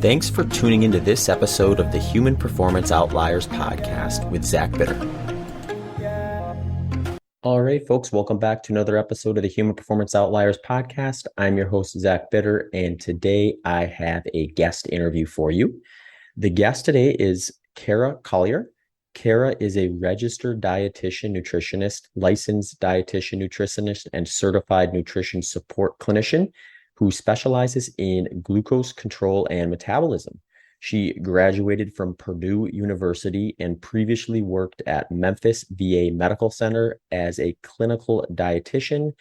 Thanks for tuning into this episode of the Human Performance Outliers podcast with Zach Bitter. All right, folks, welcome back to another episode of the Human Performance Outliers podcast. I'm your host, Zach Bitter, and today I have a guest interview for you. The guest today is Collier. Kara is a registered dietitian, nutritionist, licensed dietitian, nutritionist, and certified nutrition support clinician who specializes in glucose control and metabolism. She graduated from Purdue University and previously worked at Memphis VA Medical Center as a clinical dietitian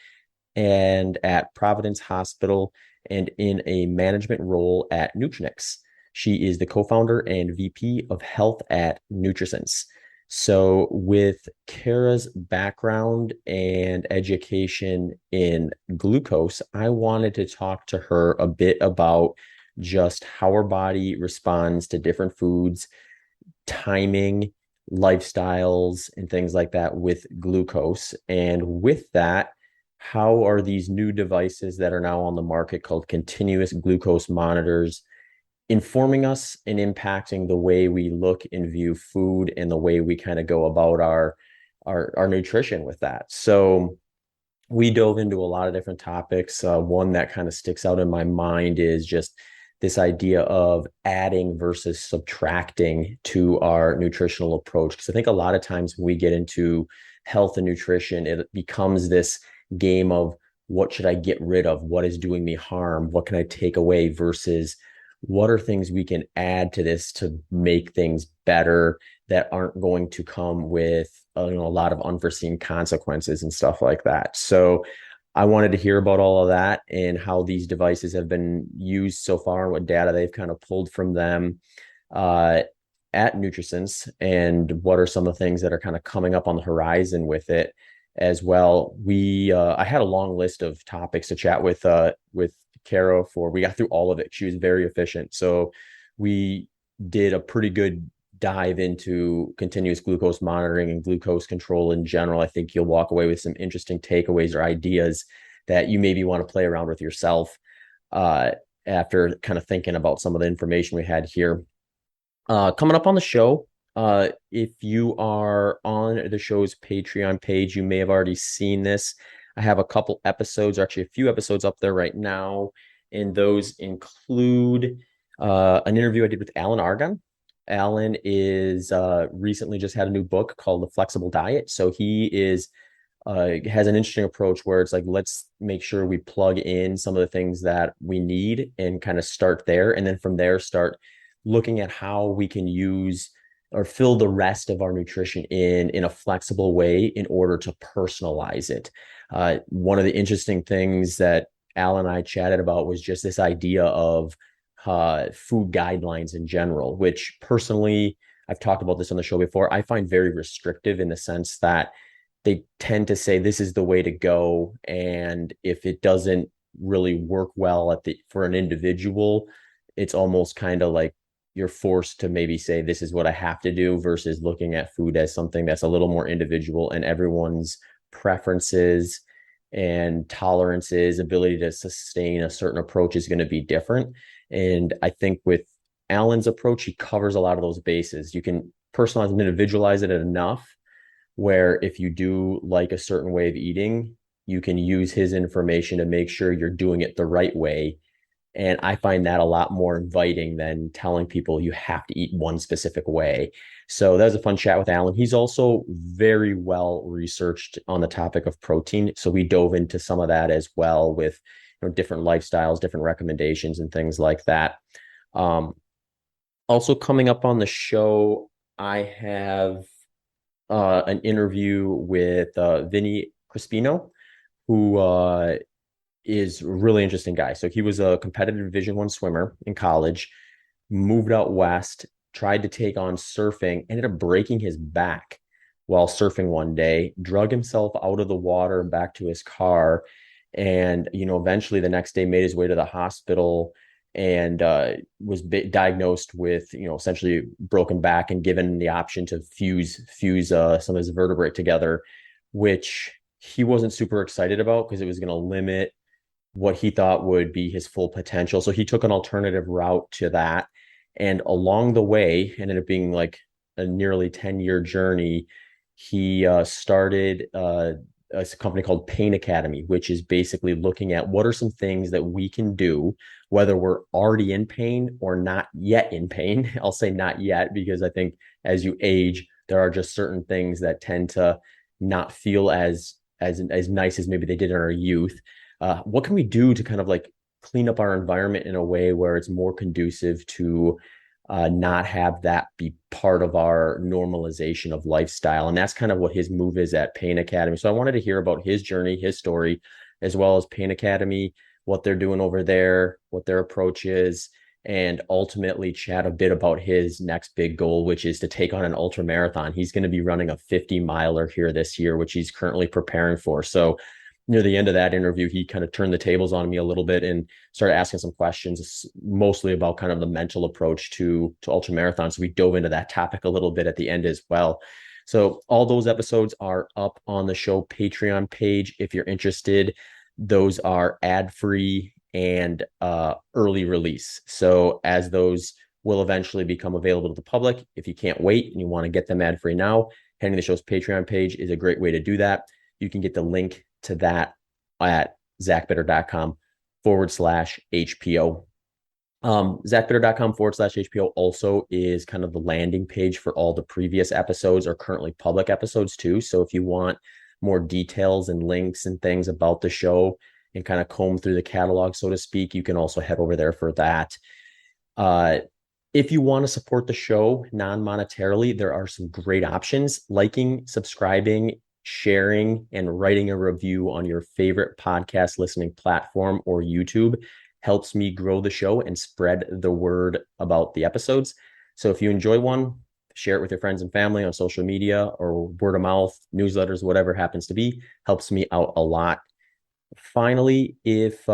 and at Providence Hospital and in a management role at Nutrinex. She is the co-founder and VP of Health at Nutrisense. So with Kara's background and education in glucose, I wanted to talk to her a bit about just how her body responds to different foods, timing, lifestyles, and things like that with glucose. And with that, how are these new devices that are now on the market called continuous glucose monitors informing us and impacting the way we look and view food and the way we kind of go about our nutrition with that. So we dove into a lot of different topics. One that kind of sticks out in my mind is just this idea of adding versus subtracting to our nutritional approach. Because I think a lot of times when we get into health and nutrition, it becomes this game of what should I get rid of? What is doing me harm? What can I take away versus what are things we can add to this to make things better that aren't going to come with a lot of unforeseen consequences and stuff like that. So I wanted to hear about all of that and how these devices have been used so far and what data they've kind of pulled from them at Nutrisense and what are some of the things that are kind of coming up on the horizon with it as well. I had a long list of topics to chat with Kara for. We got through all of it. She was very efficient. So we did a pretty good dive into continuous glucose monitoring and glucose control in general. I think you'll walk away with some interesting takeaways or ideas that you maybe want to play around with yourself after kind of thinking about some of the information we had here. Coming up on the show, if you are on the show's Patreon page, you may have already seen this. I have a couple episodes, or actually a few episodes up there right now, and those include an interview I did with Alan Argon. Alan is recently just had a new book called The Flexible Diet. So he is has an interesting approach where it's like, let's make sure we plug in some of the things that we need and kind of start there. And then from there, start looking at how we can use or fill the rest of our nutrition in a flexible way in order to personalize it. One of the interesting things that Al and I chatted about was just this idea of food guidelines in general, which personally, I've talked about this on the show before, I find very restrictive in the sense that they tend to say this is the way to go. And if it doesn't really work well for an individual, it's almost kind of like you're forced to maybe say, this is what I have to do versus looking at food as something that's a little more individual and everyone's preferences and tolerances, ability to sustain a certain approach is going to be different. And I think with Alan's approach, he covers a lot of those bases. You can personalize and individualize it enough where if you do like a certain way of eating, you can use his information to make sure you're doing it the right way. And I find that a lot more inviting than telling people you have to eat one specific way. So that was a fun chat with Alan. He's also very well researched on the topic of protein. So we dove into some of that as well with different lifestyles, different recommendations and things like that. Also coming up on the show, I have an interview with Vinny Crispino, who is a really interesting guy. So he was a competitive Division I swimmer in college, moved out west, tried to take on surfing, ended up breaking his back while surfing one day, drug himself out of the water and back to his car. And, eventually the next day made his way to the hospital and was diagnosed with, essentially broken back and given the option to fuse some of his vertebrae together, which he wasn't super excited about because it was going to limit what he thought would be his full potential. So he took an alternative route to that. And along the way, it ended up being like a nearly 10-year journey. He started a company called Pain Academy, which is basically looking at what are some things that we can do, whether we're already in pain or not yet in pain. I'll say not yet, because I think as you age, there are just certain things that tend to not feel as nice as maybe they did in our youth. What can we do to kind of like clean up our environment in a way where it's more conducive to not have that be part of our normalization of lifestyle? And that's kind of what his move is at Pain Academy. So I wanted to hear about his journey, his story, as well as Pain Academy, what they're doing over there, what their approach is, and ultimately chat a bit about his next big goal, which is to take on an ultra marathon. He's going to be running a 50 miler here this year, which he's currently preparing for. So near the end of that interview, he kind of turned the tables on me a little bit and started asking some questions, mostly about kind of the mental approach to ultra marathons. So we dove into that topic a little bit at the end as well. So all those episodes are up on the show Patreon page if you're interested. Those are ad-free and early release. So as those will eventually become available to the public, if you can't wait and you want to get them ad-free now, heading to the show's Patreon page is a great way to do that. You can get the link to that at zachbitter.com/HPO. Zachbitter.com/HPO also is kind of the landing page for all the previous episodes or currently public episodes too. So if you want more details and links and things about the show and kind of comb through the catalog, so to speak, you can also head over there for that. If you want to support the show non-monetarily, there are some great options: liking, subscribing, sharing, and writing a review on your favorite podcast listening platform or YouTube helps me grow the show and spread the word about the episodes. So if you enjoy one, share it with your friends and family on social media or word of mouth, newsletters, whatever it happens to be, helps me out a lot. Finally, if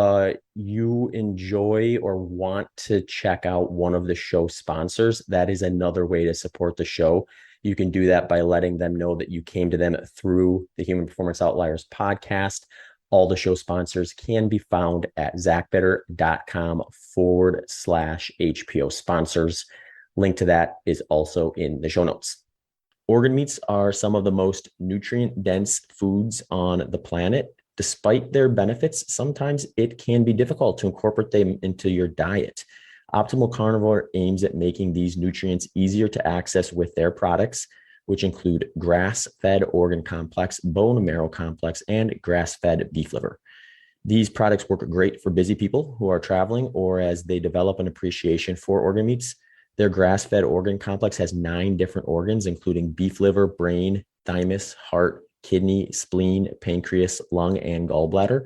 you enjoy or want to check out one of the show sponsors, that is another way to support the show. You can do that by letting them know that you came to them through the Human Performance Outliers podcast. All the show sponsors can be found at zachbitter.com/HPO sponsors. Link to that is also in the show notes. Organ meats are some of the most nutrient-dense foods on the planet. Despite their benefits, sometimes it can be difficult to incorporate them into your diet. Optimal Carnivore aims at making these nutrients easier to access with their products, which include grass-fed organ complex, bone marrow complex, and grass-fed beef liver. These products work great for busy people who are traveling or as they develop an appreciation for organ meats. Their grass-fed organ complex has 9 different organs, including beef liver, brain, thymus, heart, kidney, spleen, pancreas, lung, and gallbladder.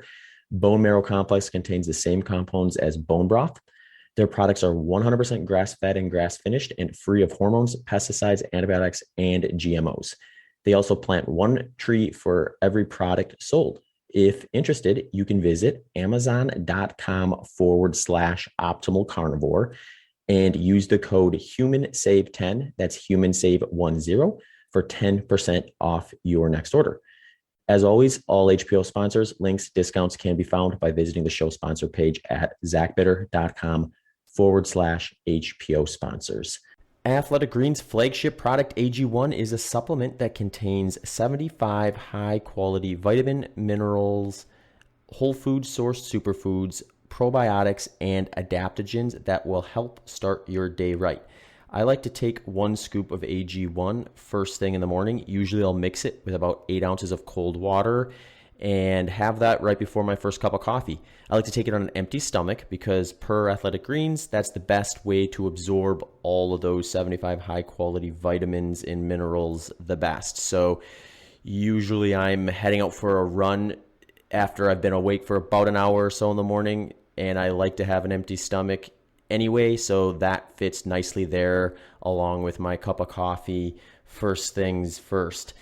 Bone marrow complex contains the same components as bone broth. Their products are 100% grass-fed and grass-finished and free of hormones, pesticides, antibiotics, and GMOs. They also plant one tree for every product sold. If interested, you can visit amazon.com/optimal carnivore and use the code HUMANSAVE10, that's HUMANSAVE10, for 10% off your next order. As always, all HPO sponsors, links, discounts can be found by visiting the show sponsor page at zachbitter.com/HPO sponsors. Athletic Greens' flagship product, AG1, is a supplement that contains 75 high-quality vitamin, minerals, whole food sourced superfoods, probiotics, and adaptogens that will help start your day right. I like to take 1 scoop of AG1 first thing in the morning. Usually I'll mix it with about 8 ounces of cold water and have that right before my first cup of coffee. I like to take it on an empty stomach because per Athletic Greens, that's the best way to absorb all of those 75 high quality vitamins and minerals the best. So usually I'm heading out for a run after I've been awake for about an hour or so in the morning, and I like to have an empty stomach anyway, so that fits nicely there along with my cup of coffee first things first.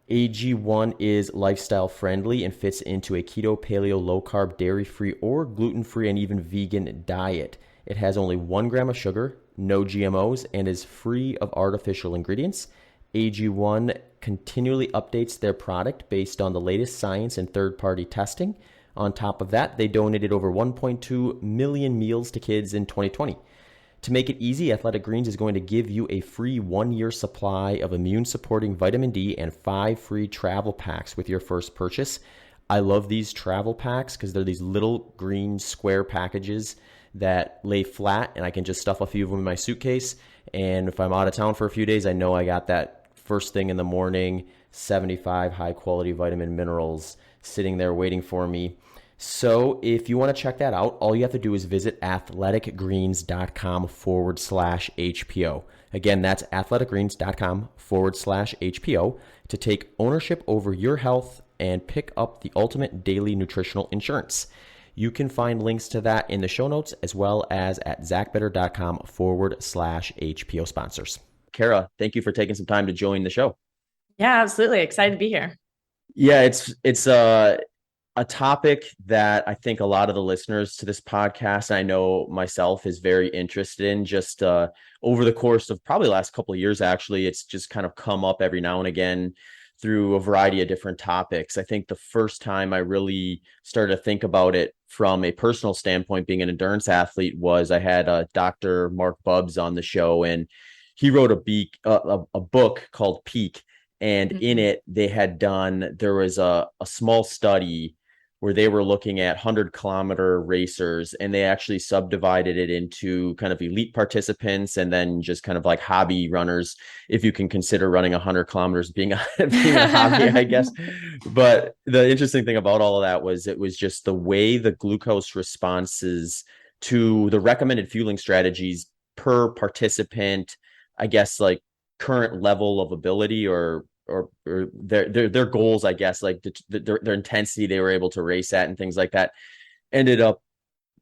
AG1 is lifestyle friendly and fits into a keto, paleo, low carb, dairy free, or gluten free and even vegan diet. It has only 1 gram of sugar, no GMOs, and is free of artificial ingredients. AG1 continually updates their product based on the latest science and third-party testing. On top of that, they donated over 1.2 million meals to kids in 2020. To make it easy, Athletic Greens is going to give you a free 1-year supply of immune-supporting vitamin D and 5 free travel packs with your first purchase. I love these travel packs because they're these little green square packages that lay flat, and I can just stuff a few of them in my suitcase. And if I'm out of town for a few days, I know I got that first thing in the morning, 75 high-quality vitamin minerals sitting there waiting for me. So if you want to check that out, all you have to do is visit athleticgreens.com/HPO. Again, that's athleticgreens.com/HPO to take ownership over your health and pick up the ultimate daily nutritional insurance. You can find links to that in the show notes as well as at zachbitter.com/HPO sponsors. Kara, thank you for taking some time to join the show. Yeah, absolutely. Excited to be here. Yeah, it's a topic that I think a lot of the listeners to this podcast, and I know myself, is very interested in. Just over the course of probably the last couple of years, actually, it's just kind of come up every now and again through a variety of different topics. I think the first time I really started to think about it from a personal standpoint, being an endurance athlete, was I had Dr. Mark Bubbs on the show, and he wrote a book called Peak. And in it, there was a small study where they were looking at 100-kilometer racers, and they actually subdivided it into kind of elite participants and then just kind of like hobby runners, if you can consider running 100 kilometers being a hobby, I guess. But the interesting thing about all of that was it was just the way the glucose responses to the recommended fueling strategies per participant, I guess, like current level of ability or their goals, I guess, like their intensity they were able to race at and things like that, ended up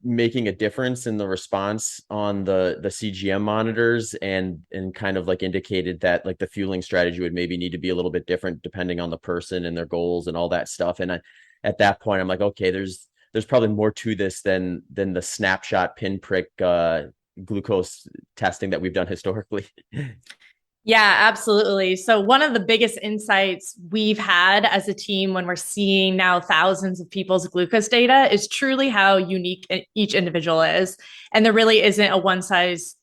making a difference in the response on the CGM monitors, and kind of like indicated that like the fueling strategy would maybe need to be a little bit different depending on the person and their goals and all that stuff. And at that point, I'm like, okay, there's probably more to this than the snapshot pinprick glucose testing that we've done historically. Yeah, absolutely. So one of the biggest insights we've had as a team when we're seeing now thousands of people's glucose data is truly how unique each individual is. And there really isn't a one size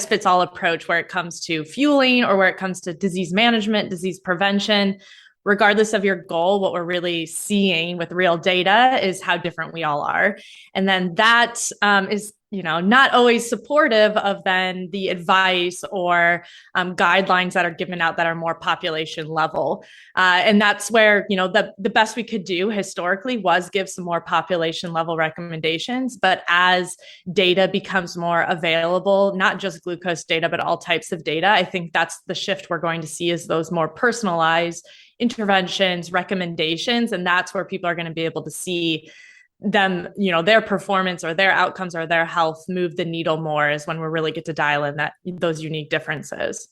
fits all approach where it comes to fueling or where it comes to disease management, disease prevention. Regardless of your goal, what we're really seeing with real data is how different we all are. And then that is not always supportive of then the advice or guidelines that are given out that are more population level. And that's where, the best we could do historically was give some more population level recommendations. But as data becomes more available, not just glucose data, but all types of data, I think that's the shift we're going to see, is those more personalized interventions, recommendations. And that's where people are going to be able to see them, their performance or their outcomes or their health move the needle more, is when we really get to dial in those unique differences.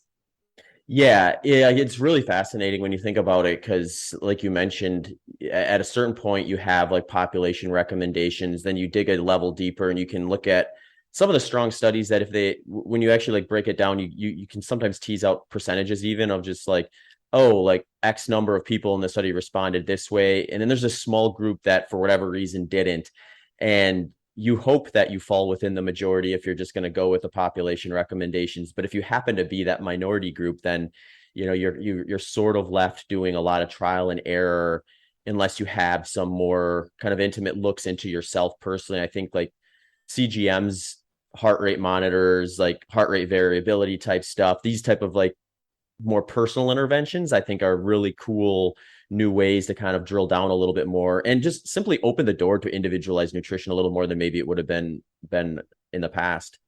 Yeah, it's really fascinating when you think about it, because like you mentioned, at a certain point you have like population recommendations, then you dig a level deeper and you can look at some of the strong studies that when you actually like break it down, you can sometimes tease out percentages even of just like, oh, like X number of people in the study responded this way. And then there's a small group that for whatever reason didn't. And you hope that you fall within the majority if you're just going to go with the population recommendations. But if you happen to be that minority group, then, you're sort of left doing a lot of trial and error unless you have some more kind of intimate looks into yourself personally. I think like CGMs, heart rate monitors, like heart rate variability type stuff, these type of like more personal interventions, I think are really cool new ways to kind of drill down a little bit more and just simply open the door to individualized nutrition a little more than maybe it would have been in the past.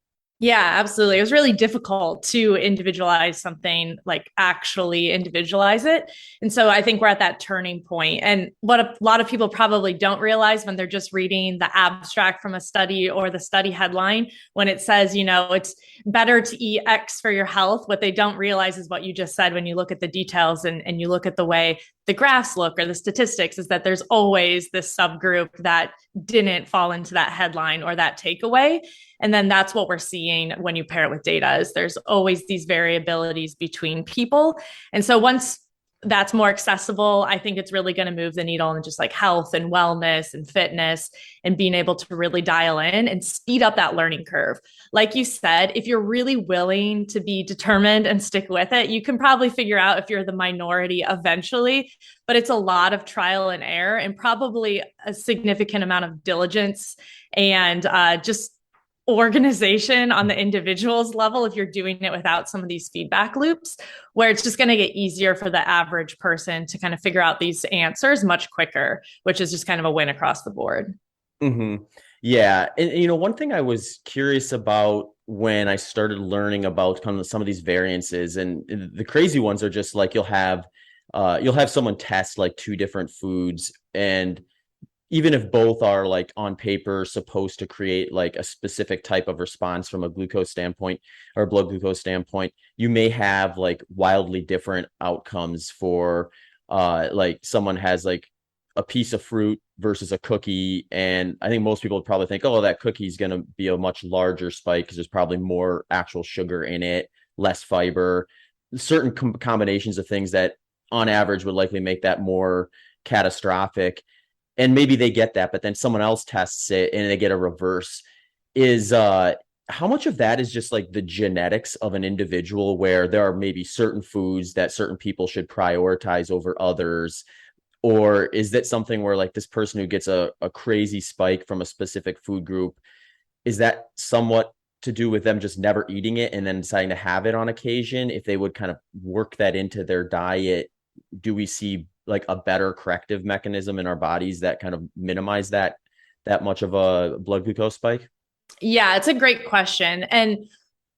Yeah, absolutely. It was really difficult to individualize something, like actually individualize it. And so I think we're at that turning point. And what a lot of people probably don't realize when they're just reading the abstract from a study or the study headline, when it says, it's better to eat X for your health, what they don't realize is what you just said. When you look at the details and you look at the way the graphs look or the statistics, is that there's always this subgroup that didn't fall into that headline or that takeaway. And then that's what we're seeing when you pair it with data, is there's always these variabilities between people. And so once that's more accessible, I think it's really going to move the needle in just like health and wellness and fitness and being able to really dial in and speed up that learning curve. Like you said, if you're really willing to be determined and stick with it, you can probably figure out if you're the minority eventually, but it's a lot of trial and error and probably a significant amount of diligence and just organization on the individual's level if you're doing it without some of these feedback loops, where it's just going to get easier for the average person to kind of figure out these answers much quicker, which is just kind of a win across the board. Mm-hmm. Yeah. And, one thing I was curious about when I started learning about kind of some of these variances, and the crazy ones are just like you'll have someone test like two different foods, and even if both are like on paper supposed to create like a specific type of response from a glucose standpoint or blood glucose standpoint, you may have like wildly different outcomes for like someone has like a piece of fruit versus a cookie. And I think most people would probably think, oh, that cookie is going to be a much larger spike because there's probably more actual sugar in it, less fiber, certain combinations of things that on average would likely make that more catastrophic. And maybe they get that, but then someone else tests it and they get a reverse. Is how much of that is just like the genetics of an individual, where there are maybe certain foods that certain people should prioritize over others? Or is that something where like this person who gets a crazy spike from a specific food group, is that somewhat to do with them just never eating it and then deciding to have it on occasion? If they would kind of work that into their diet, do we see like a better corrective mechanism in our bodies that kind of minimize that much of a blood glucose spike? Yeah, it's a great question. And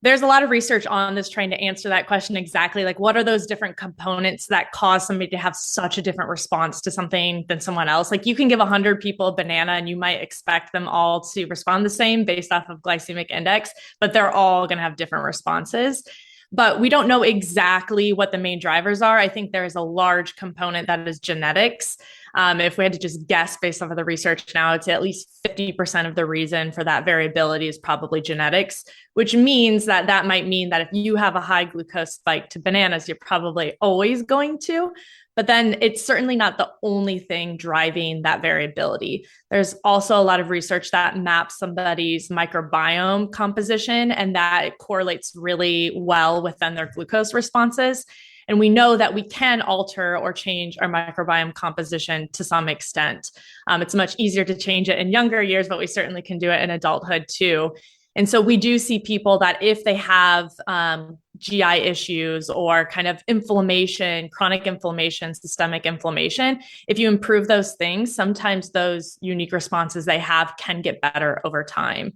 there's a lot of research on this trying to answer that question exactly. Like, what are those different components that cause somebody to have such a different response to something than someone else? Like, you can give 100 people a banana and you might expect them all to respond the same based off of glycemic index, but they're all going to have different responses. But we don't know exactly what the main drivers are. I think there is a large component that is genetics. If we had to just guess based off of the research now, it's at least 50% of the reason for that variability is probably genetics, which means that might mean that if you have a high glucose spike to bananas, you're probably always going to. But then it's certainly not the only thing driving that variability. There's also a lot of research that maps somebody's microbiome composition, and that it correlates really well with then their glucose responses. And we know that we can alter or change our microbiome composition to some extent. It's much easier to change it in younger years, but we certainly can do it in adulthood too. And so we do see people that if they have GI issues or kind of inflammation, chronic inflammation, systemic inflammation, if you improve those things, sometimes those unique responses they have can get better over time.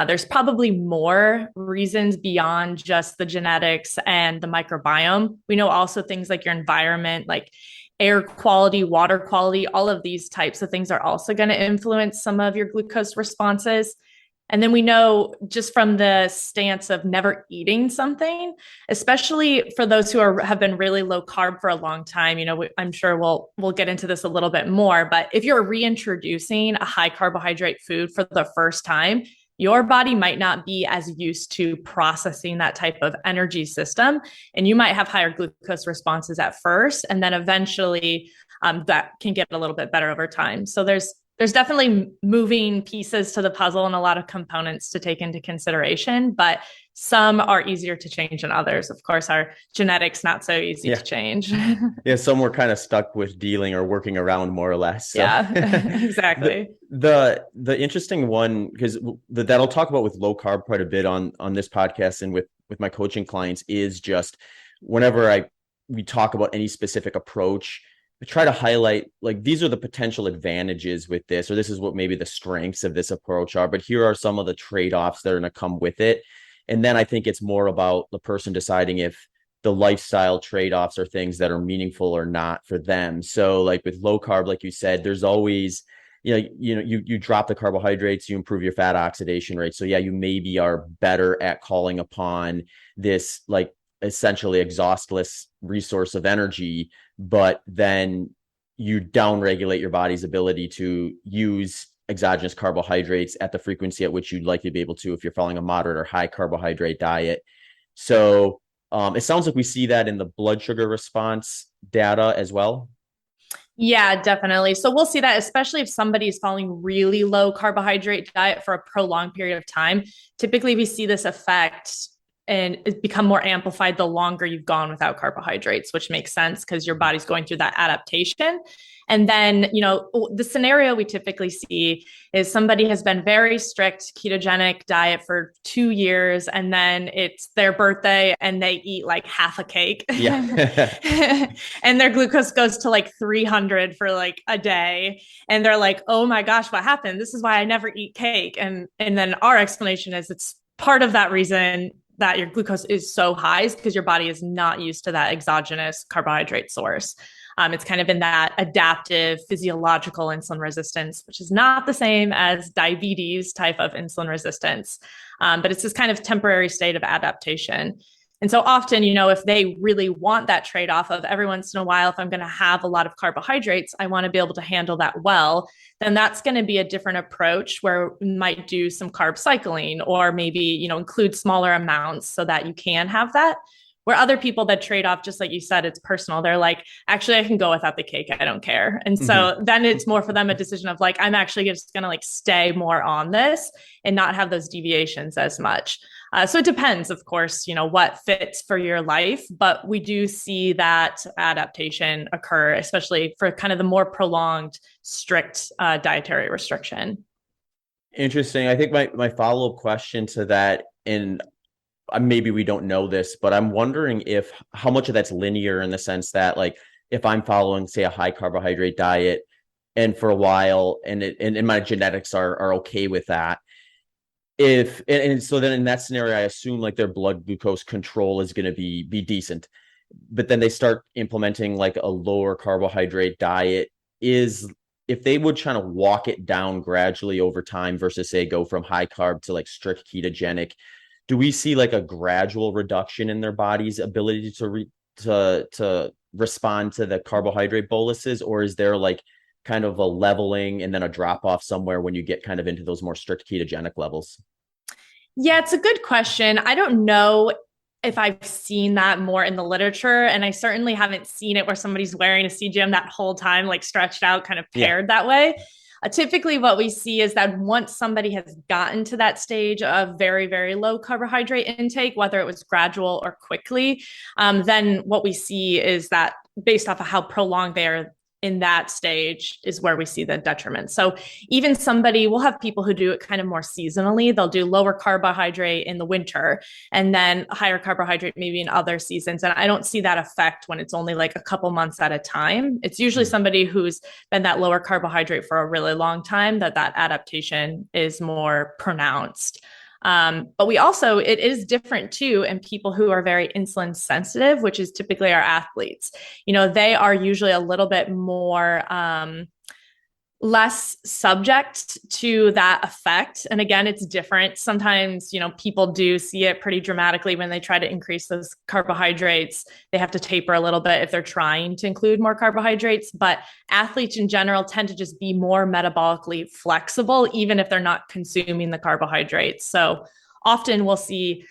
There's probably more reasons beyond just the genetics and the microbiome. We know also things like your environment, like air quality, water quality, all of these types of things are also going to influence some of your glucose responses. And then we know just from the stance of never eating something, especially for those who have been really low carb for a long time, I'm sure we'll get into this a little bit more, but if you're reintroducing a high carbohydrate food for the first time, your body might not be as used to processing that type of energy system. And you might have higher glucose responses at first, and then eventually that can get a little bit better over time. So there's definitely moving pieces to the puzzle and a lot of components to take into consideration, but some are easier to change than others. Of course, our genetics not so easy to change. Yeah, some we're kind of stuck with dealing or working around more or less. So. Yeah, exactly. The interesting one, because that I'll talk about with low carb quite a bit on this podcast and with my coaching clients, is just whenever we talk about any specific approach, I try to highlight like these are the potential advantages with this, or this is what maybe the strengths of this approach are, but here are some of the trade-offs that are going to come with it. And then I think it's more about the person deciding if the lifestyle trade-offs are things that are meaningful or not for them. So like with low carb, like you said, there's always, you drop the carbohydrates, you improve your fat oxidation rate. So yeah, you maybe are better at calling upon this like essentially exhaustless resource of energy, but then you downregulate your body's ability to use exogenous carbohydrates at the frequency at which you'd likely be able to if you're following a moderate or high carbohydrate diet. So It sounds like we see that in the blood sugar response data as well. Yeah, definitely. So we'll see that, especially if somebody is following really low carbohydrate diet for a prolonged period of time. Typically, we see this effect and it become more amplified the longer you've gone without carbohydrates, which makes sense because your body's going through that adaptation. And then, the scenario we typically see is somebody has been very strict ketogenic diet for 2 years, and then it's their birthday and they eat like half a cake. Yeah. And their glucose goes to like 300 for like a day. And they're like, oh my gosh, what happened? This is why I never eat cake. And then our explanation is it's part of that reason that your glucose is so high is because your body is not used to that exogenous carbohydrate source. It's kind of in that adaptive physiological insulin resistance, which is not the same as diabetes type of insulin resistance, but it's this kind of temporary state of adaptation. And so often, if they really want that trade off of every once in a while, if I'm going to have a lot of carbohydrates, I want to be able to handle that well, then that's going to be a different approach where we might do some carb cycling or maybe, include smaller amounts so that you can have that. Where other people that trade off, just like you said, it's personal. They're like, actually, I can go without the cake. I don't care. And so then it's more for them a decision of like, I'm actually just going to like stay more on this and not have those deviations as much. So it depends, of course, what fits for your life, but we do see that adaptation occur, especially for kind of the more prolonged, strict dietary restriction. Interesting. I think my follow-up question to that, and maybe we don't know this, but I'm wondering if how much of that's linear in the sense that like if I'm following, say, a high carbohydrate diet and for a while and my genetics are okay with that. So then in that scenario, I assume like their blood glucose control is going to be decent. But then they start implementing like a lower carbohydrate diet. If they would try to walk it down gradually over time versus say go from high carb to like strict ketogenic, do we see like a gradual reduction in their body's ability to respond to the carbohydrate boluses, or is there like kind of a leveling and then a drop off somewhere when you get kind of into those more strict ketogenic levels? Yeah, it's a good question. I don't know if I've seen that more in the literature, and I certainly haven't seen it where somebody's wearing a CGM that whole time, like stretched out, kind of paired that way. Typically, what we see is that once somebody has gotten to that stage of very, very low carbohydrate intake, whether it was gradual or quickly, then what we see is that based off of how prolonged they are in that stage is where we see the detriment. So even we'll have people who do it kind of more seasonally. They'll do lower carbohydrate in the winter and then higher carbohydrate maybe in other seasons. And I don't see that effect when it's only like a couple months at a time. It's usually somebody who's been that lower carbohydrate for a really long time that adaptation is more pronounced. But it is different too in people who are very insulin sensitive, which is typically our athletes. They are usually a little bit more less subject to that effect. And again, it's different. Sometimes, people do see it pretty dramatically when they try to increase those carbohydrates. They have to taper a little bit if they're trying to include more carbohydrates. But athletes in general tend to just be more metabolically flexible, even if they're not consuming the carbohydrates. So often we'll see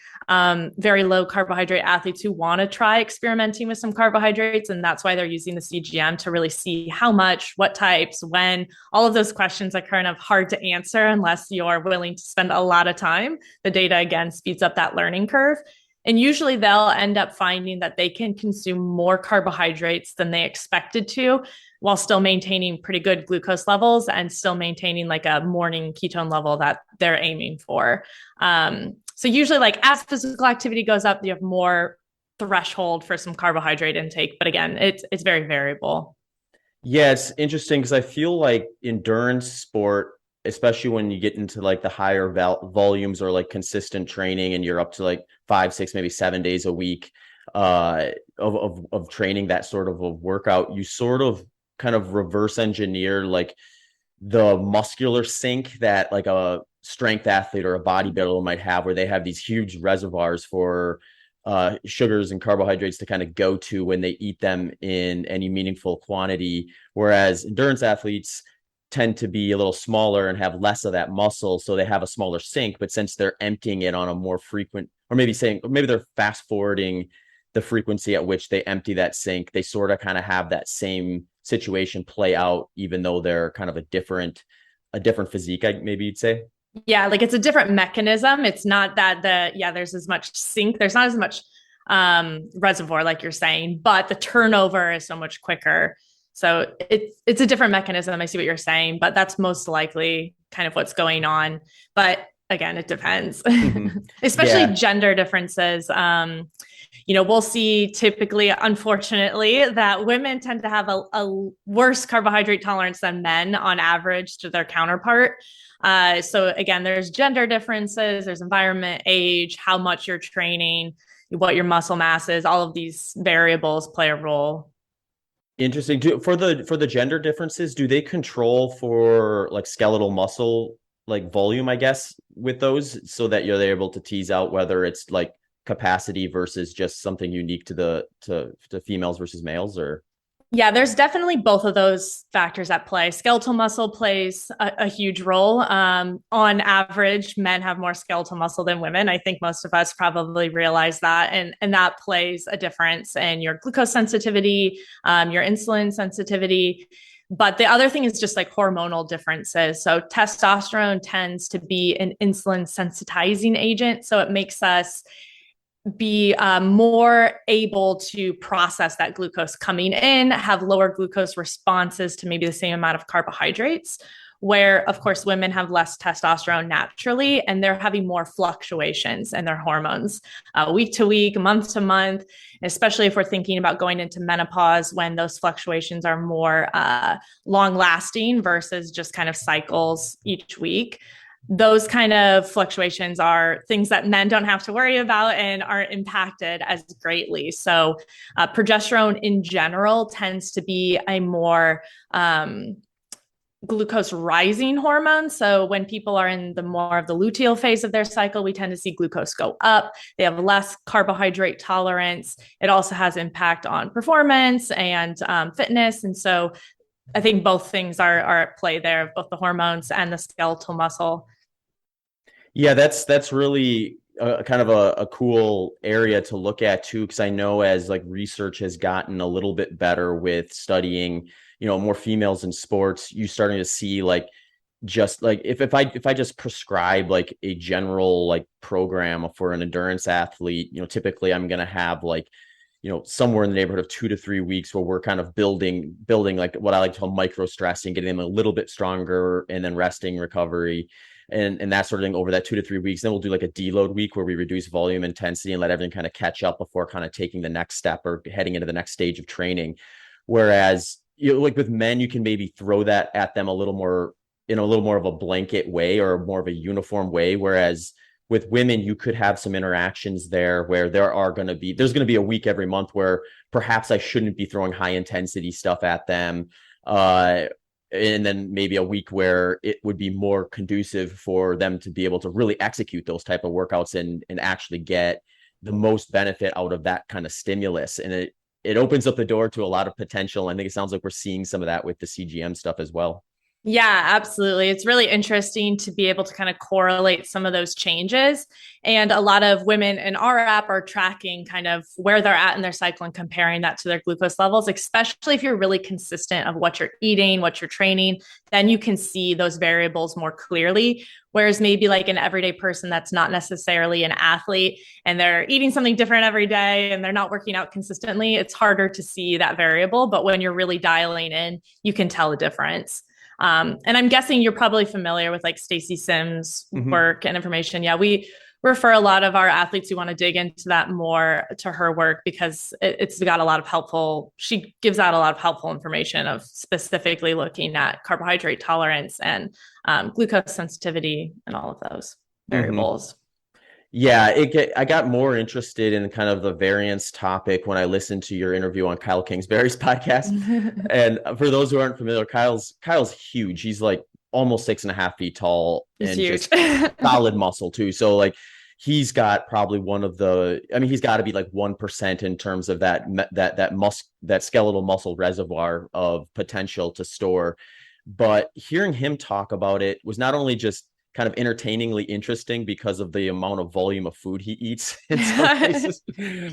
very low carbohydrate athletes who want to try experimenting with some carbohydrates. And that's why they're using the CGM to really see how much, what types, when. All of those questions are kind of hard to answer unless you're willing to spend a lot of time. The data, again, speeds up that learning curve. And usually they'll end up finding that they can consume more carbohydrates than they expected to while still maintaining pretty good glucose levels and still maintaining like a morning ketone level that they're aiming for. So usually like as physical activity goes up, you have more threshold for some carbohydrate intake. But again, it's very variable. Yeah, it's interesting because I feel like endurance sport, especially when you get into like the higher volumes or like consistent training and you're up to like 5, 6, maybe 7 days a week of training, that sort of a workout, you sort of kind of reverse engineer like the muscular sink that like a strength athlete or a bodybuilder might have, where they have these huge reservoirs for sugars and carbohydrates to kind of go to when they eat them in any meaningful quantity. Whereas endurance athletes tend to be a little smaller and have less of that muscle. So they have a smaller sink, but since they're emptying it on a more frequent, or maybe they're fast forwarding the frequency at which they empty that sink, they sort of kind of have that same situation play out, even though they're kind of a different physique, maybe you'd say. Yeah, like it's a different mechanism. It's not that there's as much sink, there's not as much reservoir like you're saying, but the turnover is so much quicker. So it's a different mechanism. I see what you're saying, but that's most likely kind of what's going on. But again, it depends, Mm-hmm. especially Yeah. gender differences. We'll see typically, unfortunately, that women tend to have a worse carbohydrate tolerance than men on average to their counterpart. So again, there's gender differences, there's environment, age, how much you're training, what your muscle mass is, all of these variables play a role. Interesting. For the gender differences, do they control for like skeletal muscle like volume, I guess, with those so that they're able to tease out whether it's like capacity versus just something unique to to females versus males or Yeah, there's definitely both of those factors at play. Skeletal muscle plays a huge role. On average, men have more skeletal muscle than women. I think most of us probably realize that, and that plays a difference in your glucose sensitivity, your insulin sensitivity. But the other thing is just like hormonal differences. So testosterone tends to be an insulin sensitizing agent, so it makes us be more able to process that glucose coming in, have lower glucose responses to maybe the same amount of carbohydrates, where of course women have less testosterone naturally and they're having more fluctuations in their hormones week to week, month to month, especially if we're thinking about going into menopause when those fluctuations are more long lasting versus just kind of cycles each week. Those kind of fluctuations are things that men don't have to worry about and aren't impacted as greatly. So progesterone in general tends to be a more glucose rising hormone. So when people are in the more of the luteal phase of their cycle, we tend to see glucose go up. They have less carbohydrate tolerance. It also has impact on performance and fitness. And so I think both things are at play there, both the hormones and the skeletal muscle. yeah, that's really kind of a cool area to look at too, because I know as like research has gotten a little bit better with studying, more females in sports, you starting to see like just like if I just prescribe like a general like program for an endurance athlete, typically I'm gonna have like somewhere in the neighborhood of 2 to 3 weeks where we're kind of building like what I like to call micro stressing, getting them a little bit stronger and then resting, recovery, and that sort of thing over that 2 to 3 weeks. Then we'll do like a deload week where we reduce volume intensity and let everything kind of catch up before kind of taking the next step or heading into the next stage of training. Whereas like with men, you can maybe throw that at them a little more in a little more of a blanket way or more of a uniform way. Whereas with women, you could have some interactions there where there's going to be a week every month where perhaps I shouldn't be throwing high intensity stuff at them. And then maybe a week where it would be more conducive for them to be able to really execute those type of workouts and actually get the most benefit out of that kind of stimulus. And it opens up the door to a lot of potential. I think it sounds like we're seeing some of that with the CGM stuff as well. Yeah, absolutely. It's really interesting to be able to kind of correlate some of those changes. And a lot of women in our app are tracking kind of where they're at in their cycle and comparing that to their glucose levels, especially if you're really consistent of what you're eating, what you're training, then you can see those variables more clearly. Whereas maybe like an everyday person that's not necessarily an athlete and they're eating something different every day and they're not working out consistently, it's harder to see that variable. But when you're really dialing in, you can tell the difference. And I'm guessing you're probably familiar with like Stacy Sims' work and information. Yeah, we refer a lot of our athletes who want to dig into that more to her work because it's got a lot of she gives out a lot of helpful information of specifically looking at carbohydrate tolerance and glucose sensitivity and all of those variables. Yeah, I got more interested in kind of the variance topic when I listened to your interview on Kyle Kingsbury's podcast. And for those who aren't familiar, Kyle's huge. He's like almost 6.5 feet tall and huge. just solid muscle too. So like he's got probably he's got to be like 1% in terms of that skeletal muscle reservoir of potential to store. But hearing him talk about it was not only just kind of entertainingly interesting because of the amount of volume of food he eats in some cases.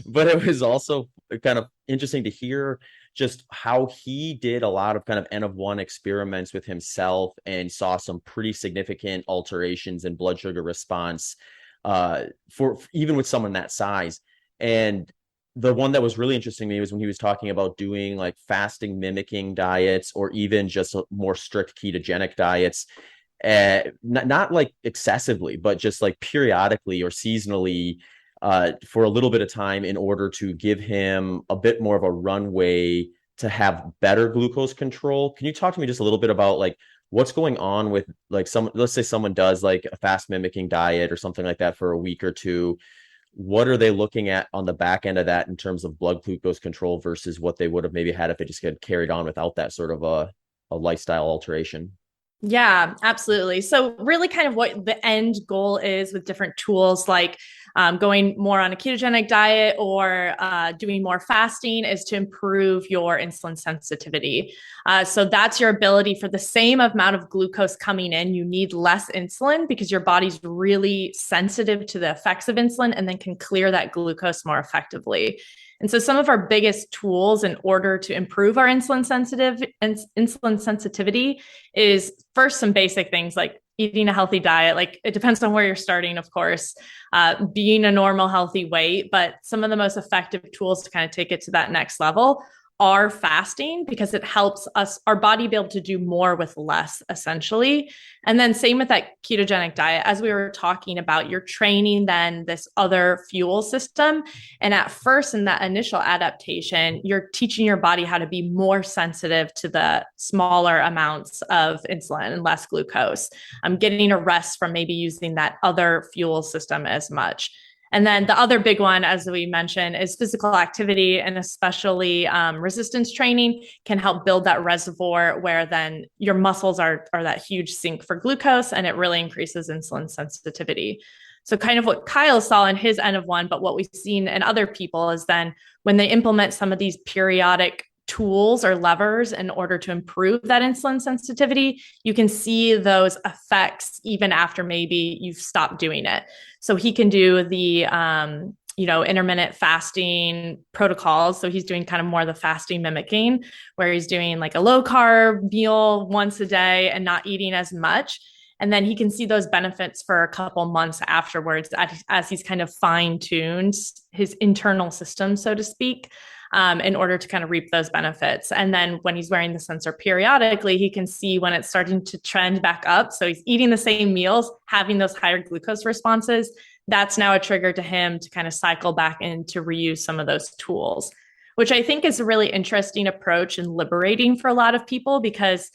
But it was also kind of interesting to hear just how he did a lot of kind of N of one experiments with himself and saw some pretty significant alterations in blood sugar response for even with someone that size. And the one that was really interesting to me was when he was talking about doing like fasting mimicking diets or even just more strict ketogenic diets, not like excessively, but just like periodically or seasonally for a little bit of time in order to give him a bit more of a runway to have better glucose control. Can you talk to me just a little bit about like what's going on with like let's say someone does like a fast mimicking diet or something like that for a week or two. What are they looking at on the back end of that in terms of blood glucose control versus what they would have maybe had if they just had carried on without that sort of a lifestyle alteration? Yeah, absolutely. So, really, kind of what the end goal is with different tools like going more on a ketogenic diet or doing more fasting is to improve your insulin sensitivity. So, that's your ability for the same amount of glucose coming in, you need less insulin because your body's really sensitive to the effects of insulin and then can clear that glucose more effectively. And so some of our biggest tools in order to improve our insulin sensitivity is first some basic things like eating a healthy diet. Like it depends on where you're starting, of course, being a normal healthy weight, but some of the most effective tools to kind of take it to that next level are fasting because it helps our body be able to do more with less, essentially. And then same with that ketogenic diet, as we were talking about, you're training then this other fuel system. And at first, in that initial adaptation, you're teaching your body how to be more sensitive to the smaller amounts of insulin and less glucose. I'm getting a rest from maybe using that other fuel system as much. And then the other big one, as we mentioned, is physical activity, and especially resistance training can help build that reservoir where then your muscles are that huge sink for glucose, and it really increases insulin sensitivity. So kind of what Kyle saw in his N of one, but what we've seen in other people is then when they implement some of these periodic tools or levers in order to improve that insulin sensitivity, you can see those effects even after maybe you've stopped doing it. So he can do the intermittent fasting protocols. So he's doing kind of more of the fasting mimicking, where he's doing like a low carb meal once a day and not eating as much. And then he can see those benefits for a couple months afterwards as he's kind of fine-tuned his internal system, so to speak, in order to kind of reap those benefits. And then when he's wearing the sensor periodically, he can see when it's starting to trend back up. So he's eating the same meals, having those higher glucose responses. That's now a trigger to him to kind of cycle back in to reuse some of those tools, which I think is a really interesting approach and liberating for a lot of people because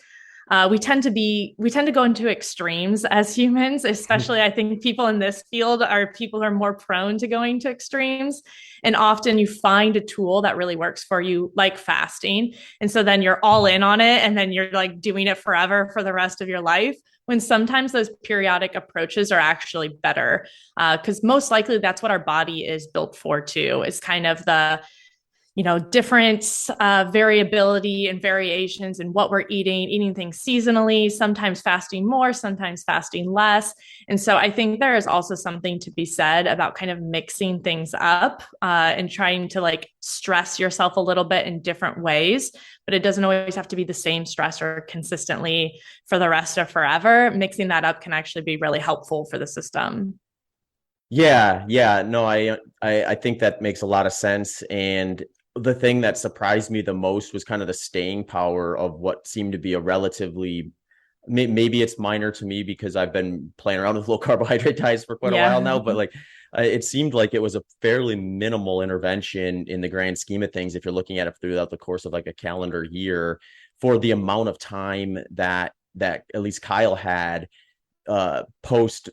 we tend to go into extremes as humans, especially I think people in this field are people who are more prone to going to extremes. And often you find a tool that really works for you, like fasting. And so then you're all in on it and then you're like doing it forever for the rest of your life. When sometimes those periodic approaches are actually better, because most likely that's what our body is built for too, is kind of the different variability and variations in what we're eating things seasonally, sometimes fasting more, sometimes fasting less. And so I think there is also something to be said about kind of mixing things up and trying to like stress yourself a little bit in different ways, but it doesn't always have to be the same stressor consistently for the rest of forever. Mixing that up can actually be really helpful for the system. Yeah, no, I think that makes a lot of sense. And the thing that surprised me the most was kind of the staying power of what seemed to be a relatively, maybe it's minor to me because I've been playing around with low carbohydrate diets for quite a while now, but like it seemed like it was a fairly minimal intervention in the grand scheme of things if you're looking at it throughout the course of like a calendar year for the amount of time that at least Kyle had post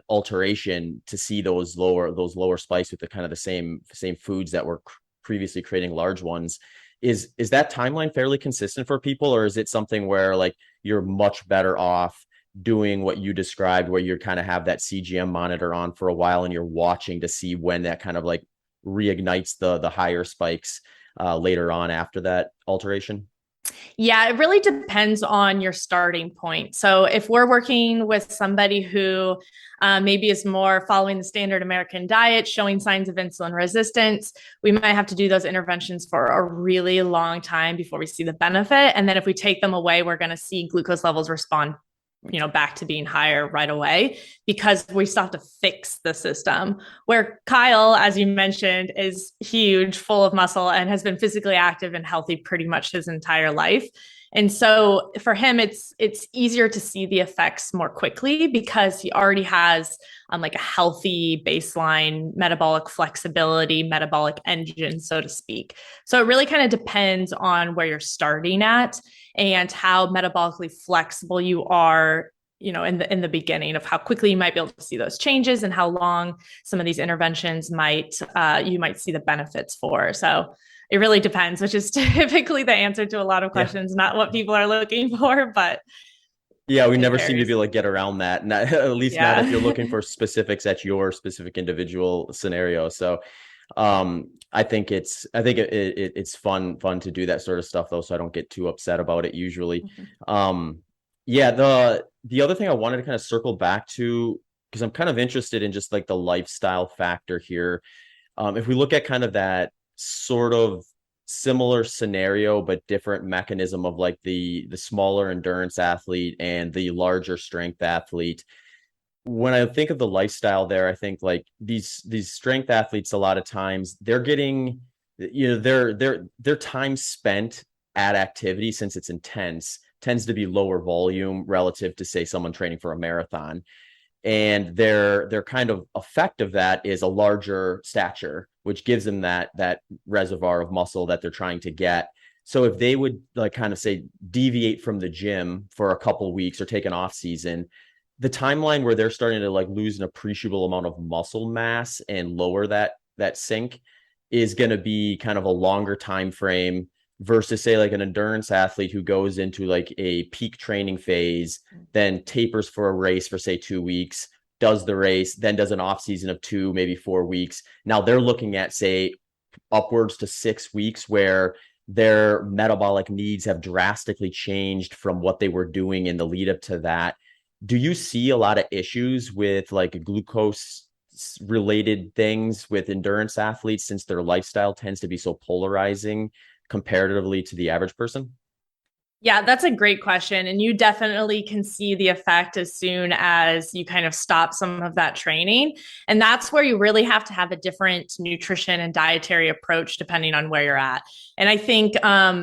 alteration to see those lower spikes with the kind of the same foods that were previously creating large ones. Is that timeline fairly consistent for people, or is it something where like you're much better off doing what you described, where you kind of have that CGM monitor on for a while and you're watching to see when that kind of like reignites the higher spikes later on after that alteration? Yeah, it really depends on your starting point. So, if we're working with somebody who maybe is more following the standard American diet, showing signs of insulin resistance, we might have to do those interventions for a really long time before we see the benefit. And then, if we take them away, we're going to see glucose levels respond back to being higher right away because we still have to fix the system. Where Kyle, as you mentioned, is huge, full of muscle, and has been physically active and healthy pretty much his entire life. And so for him, it's easier to see the effects more quickly because he already has like a healthy baseline metabolic flexibility, metabolic engine, so to speak. So it really kind of depends on where you're starting at and how metabolically flexible you are, in the beginning of how quickly you might be able to see those changes and how long some of these interventions you might see the benefits for. So it really depends, which is typically the answer to a lot of Yeah. questions, not what people are looking for, but Yeah, we it never seem to varies. be able to get around that. Not, at least not if you're Yeah. looking for specifics at your specific individual scenario. So I think it's fun to do that sort of stuff though, so I don't get too upset about it usually. Um, yeah, the other thing I wanted to kind of circle back to, because I'm kind of interested in just like the lifestyle factor here. If we look at kind of that sort of similar scenario but different mechanism of like the smaller endurance athlete and the larger strength athlete, when I think of the lifestyle there, I think like these strength athletes a lot of times they're getting, their time spent at activity, since it's intense, tends to be lower volume relative to say someone training for a marathon. And their kind of effect of that is a larger stature, which gives them that reservoir of muscle that they're trying to get. So if they would like kind of say deviate from the gym for a couple weeks or take an off season, the timeline where they're starting to like lose an appreciable amount of muscle mass and lower that sink is going to be kind of a longer time frame versus say like an endurance athlete who goes into like a peak training phase, then tapers for a race for say 2 weeks, does the race, then does an off season of 2, maybe 4 weeks. Now they're looking at say upwards to 6 weeks where their metabolic needs have drastically changed from what they were doing in the lead up to that. Do you see a lot of issues with like glucose related things with endurance athletes since their lifestyle tends to be so polarizing comparatively to the average person? Yeah, that's a great question. And you definitely can see the effect as soon as you kind of stop some of that training. And that's where you really have to have a different nutrition and dietary approach depending on where you're at. And I think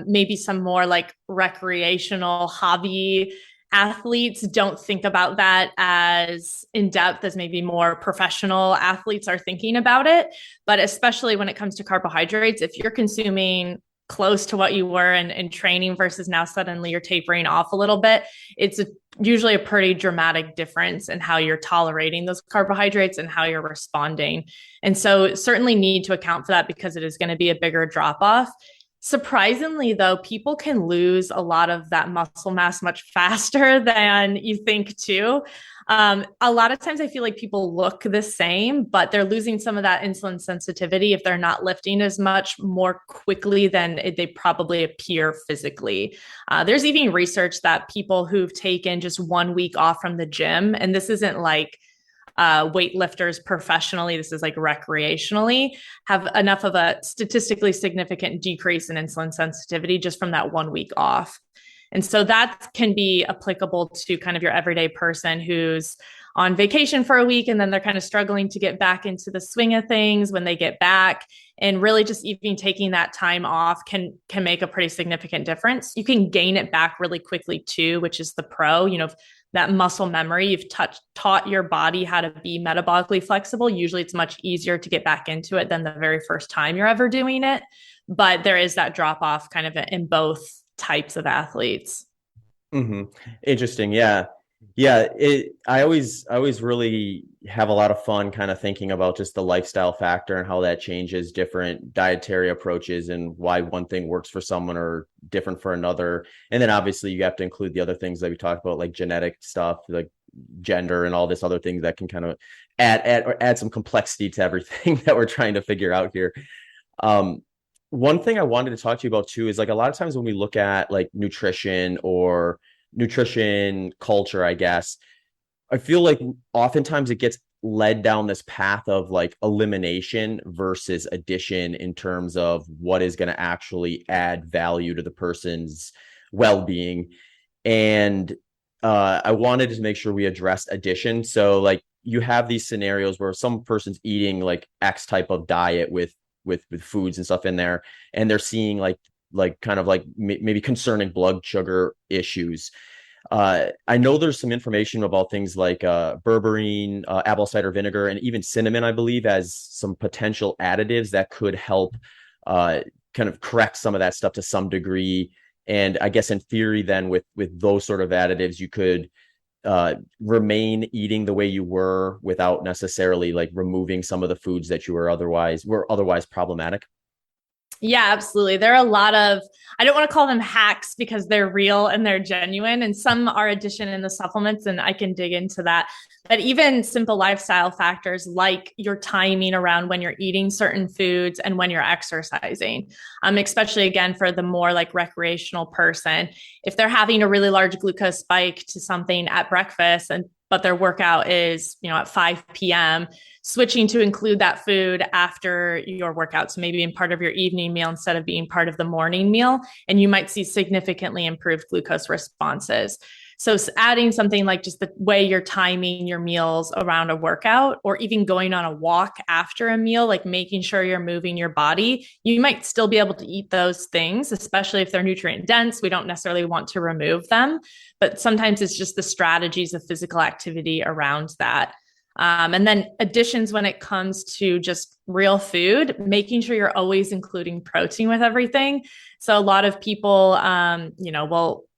maybe some more like recreational hobby athletes don't think about that as in depth as maybe more professional athletes are thinking about it. But especially when it comes to carbohydrates, if you're consuming close to what you were in training versus now suddenly you're tapering off a little bit, usually a pretty dramatic difference in how you're tolerating those carbohydrates and how you're responding. And so certainly need to account for that because it is going to be a bigger drop off. Surprisingly, though, people can lose a lot of that muscle mass much faster than you think, too. A lot of times I feel like people look the same, but they're losing some of that insulin sensitivity if they're not lifting as much more quickly than they probably appear physically. There's even research that people who've taken just 1 week off from the gym, and this isn't like weightlifters professionally, this is like recreationally, have enough of a statistically significant decrease in insulin sensitivity just from that 1 week off. And so that can be applicable to kind of your everyday person who's on vacation for a week and then they're kind of struggling to get back into the swing of things when they get back. And really just even taking that time off can make a pretty significant difference. You can gain it back really quickly too, which is the pro. That muscle memory, you've taught your body how to be metabolically flexible. Usually it's much easier to get back into it than the very first time you're ever doing it. But there is that drop off kind of in both types of athletes. Mm-hmm. Interesting. Yeah. Yeah. I always really have a lot of fun kind of thinking about just the lifestyle factor and how that changes different dietary approaches and why one thing works for someone or different for another. And then obviously you have to include the other things that we talked about, like genetic stuff, like gender and all this other things that can kind of add some complexity to everything that we're trying to figure out here. Um, one thing I wanted to talk to you about too is like a lot of times when we look at like nutrition or nutrition culture, I guess, I feel like oftentimes it gets led down this path of like elimination versus addition in terms of what is going to actually add value to the person's well-being. And I wanted to make sure we addressed addition. So like you have these scenarios where some person's eating like X type of diet with foods and stuff in there, and they're seeing like kind of like maybe concerning blood sugar issues. I know there's some information about things like berberine, apple cider vinegar, and even cinnamon, I believe, as some potential additives that could help kind of correct some of that stuff to some degree. And I guess in theory, then with those sort of additives, you could remain eating the way you were without necessarily like removing some of the foods that you were otherwise problematic. Yeah, absolutely. There are a lot of, I don't want to call them hacks because they're real and they're genuine, and some are addition in the supplements, and I can dig into that. But even simple lifestyle factors like your timing around when you're eating certain foods and when you're exercising, especially again for the more like recreational person, if they're having a really large glucose spike to something at breakfast and but their workout is, at 5 p.m., switching to include that food after your workout. So maybe in part of your evening meal instead of being part of the morning meal, and you might see significantly improved glucose responses. So adding something like just the way you're timing your meals around a workout, or even going on a walk after a meal, like making sure you're moving your body, you might still be able to eat those things, especially if they're nutrient dense. We don't necessarily want to remove them, but sometimes it's just the strategies of physical activity around that. And then additions when it comes to just real food, making sure you're always including protein with everything. So a lot of people,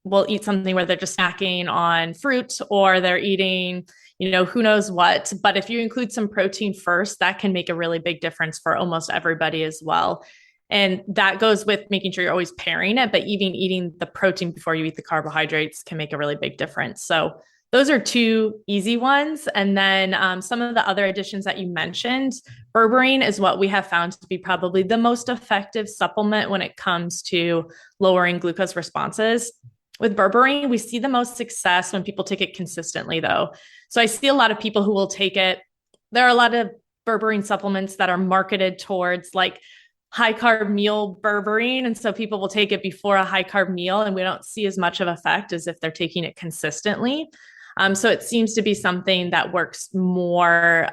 will eat something where they're just snacking on fruit, or they're eating, who knows what. But if you include some protein first, that can make a really big difference for almost everybody as well. And that goes with making sure you're always pairing it, but even eating the protein before you eat the carbohydrates can make a really big difference. So those are two easy ones. And then some of the other additions that you mentioned, berberine is what we have found to be probably the most effective supplement when it comes to lowering glucose responses. With berberine, we see the most success when people take it consistently, though. So I see a lot of people who will take it. There are a lot of berberine supplements that are marketed towards like high carb meal berberine. And so people will take it before a high carb meal, and we don't see as much of effect as if they're taking it consistently. So it seems to be something that works more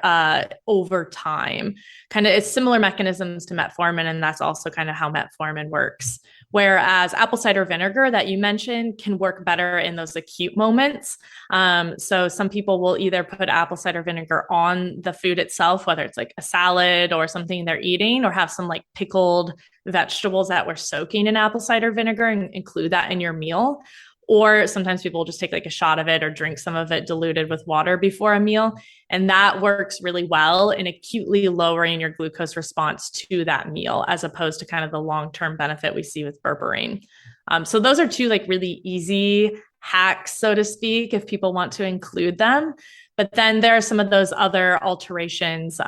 over time. Kind of, it's similar mechanisms to metformin, and that's also kind of how metformin works. Whereas apple cider vinegar that you mentioned can work better in those acute moments. So some people will either put apple cider vinegar on the food itself, whether it's like a salad or something they're eating, or have some like pickled vegetables that we're soaking in apple cider vinegar and include that in your meal. Or sometimes people will just take like a shot of it or drink some of it diluted with water before a meal. And that works really well in acutely lowering your glucose response to that meal, as opposed to kind of the long-term benefit we see with berberine. So those are two like really easy hacks, so to speak, if people want to include them. But then there are some of those other alterations,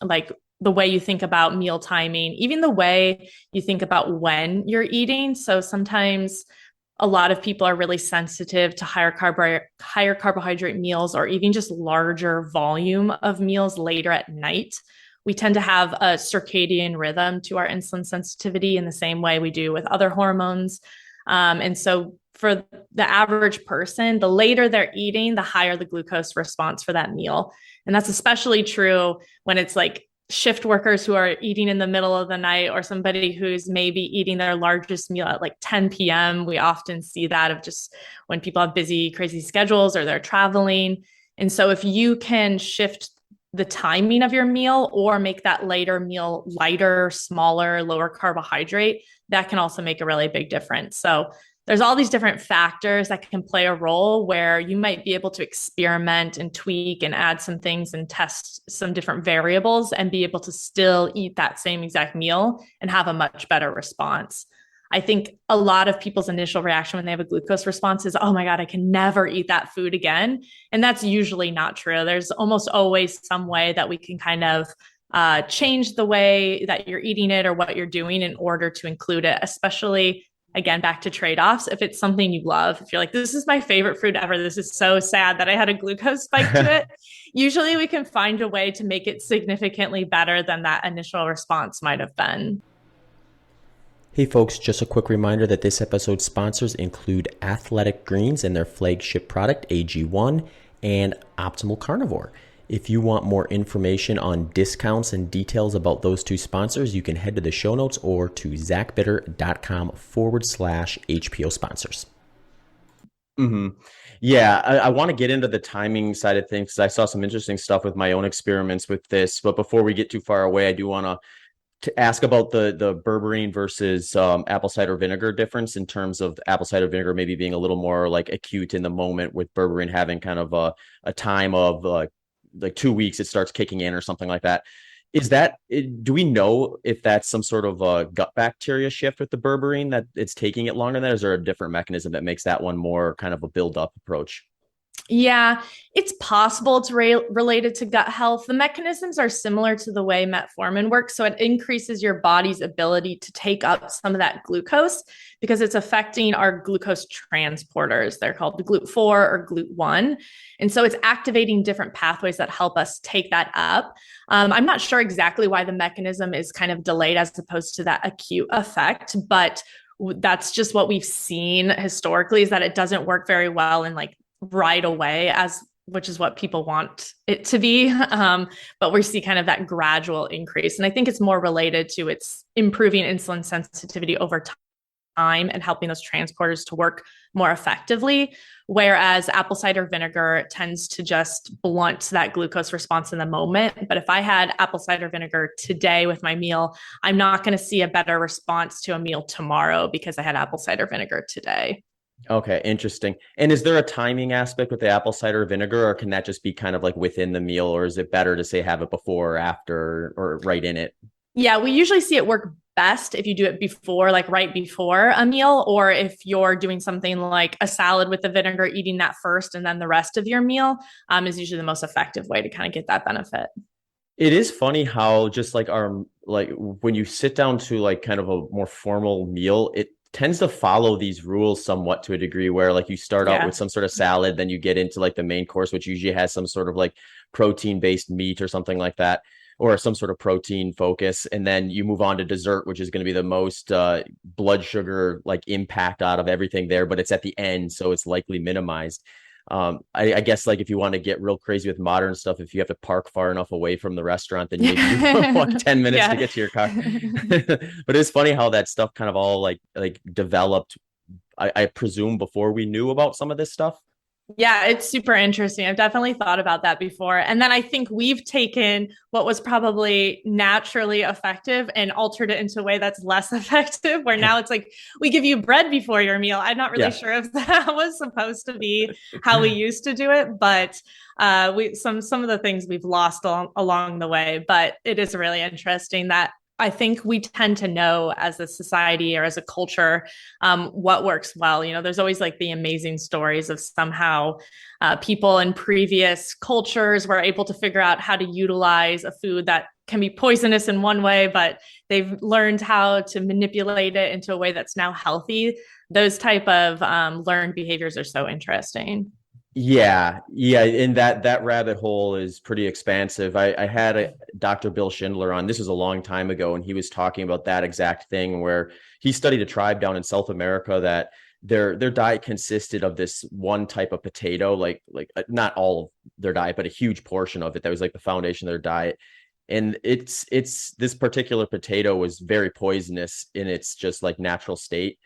like the way you think about meal timing, even the way you think about when you're eating. So sometimes a lot of people are really sensitive to higher carbohydrate meals, or even just larger volume of meals later at night. We tend to have a circadian rhythm to our insulin sensitivity in the same way we do with other hormones. And so for the average person, the later they're eating, the higher the glucose response for that meal. And that's especially true when it's like shift workers who are eating in the middle of the night, or somebody who's maybe eating their largest meal at like 10 p.m. We often see that of just when people have busy, crazy schedules or they're traveling. And so if you can shift the timing of your meal or make that later meal lighter, smaller, lower carbohydrate, that can also make a really big difference. So there's all these different factors that can play a role where you might be able to experiment and tweak and add some things and test some different variables and be able to still eat that same exact meal and have a much better response. I think a lot of people's initial reaction when they have a glucose response is, oh my God, I can never eat that food again. And that's usually not true. There's almost always some way that we can kind of change the way that you're eating it or what you're doing in order to include it, especially again, back to trade-offs. If it's something you love, if you're like, this is my favorite fruit ever, this is so sad that I had a glucose spike to it, usually we can find a way to make it significantly better than that initial response might have been. Hey folks, just a quick reminder that this episode's sponsors include Athletic Greens and their flagship product, AG1, and Optimal Carnivore. If you want more information on discounts and details about those two sponsors, you can head to the show notes or to zachbitter.com/HPO sponsors. Yeah, I want to get into the timing side of things because I saw some interesting stuff with my own experiments with this. But before we get too far away, I do want to ask about the berberine versus apple cider vinegar difference in terms of apple cider vinegar maybe being a little more like acute in the moment, with berberine having kind of a time of like 2 weeks it starts kicking in or something like that. Do we know if that's some sort of a gut bacteria shift with the berberine that it's taking it longer than that? Is there a different mechanism that makes that one more kind of a build up approach? Yeah, it's possible to relate it to gut health. The mechanisms are similar to the way metformin works. So it increases your body's ability to take up some of that glucose because it's affecting our glucose transporters. They're called GLUT4 or GLUT1. And so it's activating different pathways that help us take that up. I'm not sure exactly why the mechanism is kind of delayed as opposed to that acute effect, but that's just what we've seen historically, is that it doesn't work very well in like right away, as which is what people want it to be. But we see kind of that gradual increase. And I think it's more related to its improving insulin sensitivity over time and helping those transporters to work more effectively. Whereas apple cider vinegar tends to just blunt that glucose response in the moment. But if I had apple cider vinegar today with my meal, I'm not going to see a better response to a meal tomorrow because I had apple cider vinegar today. Okay, interesting. And is there a timing aspect with the apple cider vinegar, or can that just be kind of like within the meal, or is it better to say have it before or after or right in it? Yeah, we usually see it work best if you do it before, like right before a meal, or if you're doing something like a salad with the vinegar, eating that first and then the rest of your meal is usually the most effective way to kind of get that benefit. It is funny how just like when you sit down to like kind of a more formal meal, it tends to follow these rules somewhat to a degree, where like you start out with some sort of salad, then you get into like the main course, which usually has some sort of like protein based meat or something like that, or some sort of protein focus, and then you move on to dessert, which is going to be the most blood sugar like impact out of everything there, but it's at the end, so it's likely minimized. I guess like if you want to get real crazy with modern stuff, if you have to park far enough away from the restaurant, then maybe you walk 10 minutes to get to your car. But it's funny how that stuff kind of all like developed, I presume, before we knew about some of this stuff. Yeah, it's super interesting. I've definitely thought about that before. And then I think we've taken what was probably naturally effective and altered it into a way that's less effective, where now it's like we give you bread before your meal. I'm not really sure if that was supposed to be how we used to do it, but we some of the things we've lost along the way. But it is really interesting that I think we tend to know as a society or as a culture what works well. You know, there's always like the amazing stories of somehow people in previous cultures were able to figure out how to utilize a food that can be poisonous in one way, but they've learned how to manipulate it into a way that's now healthy. Those type of learned behaviors are so interesting. Yeah, and that rabbit hole is pretty expansive. I had a Dr. Bill Schindler on. This was a long time ago, and he was talking about that exact thing, where he studied a tribe down in South America that their diet consisted of this one type of potato, like not all of their diet, but a huge portion of it that was like the foundation of their diet. And it's this particular potato was very poisonous in its just like natural state,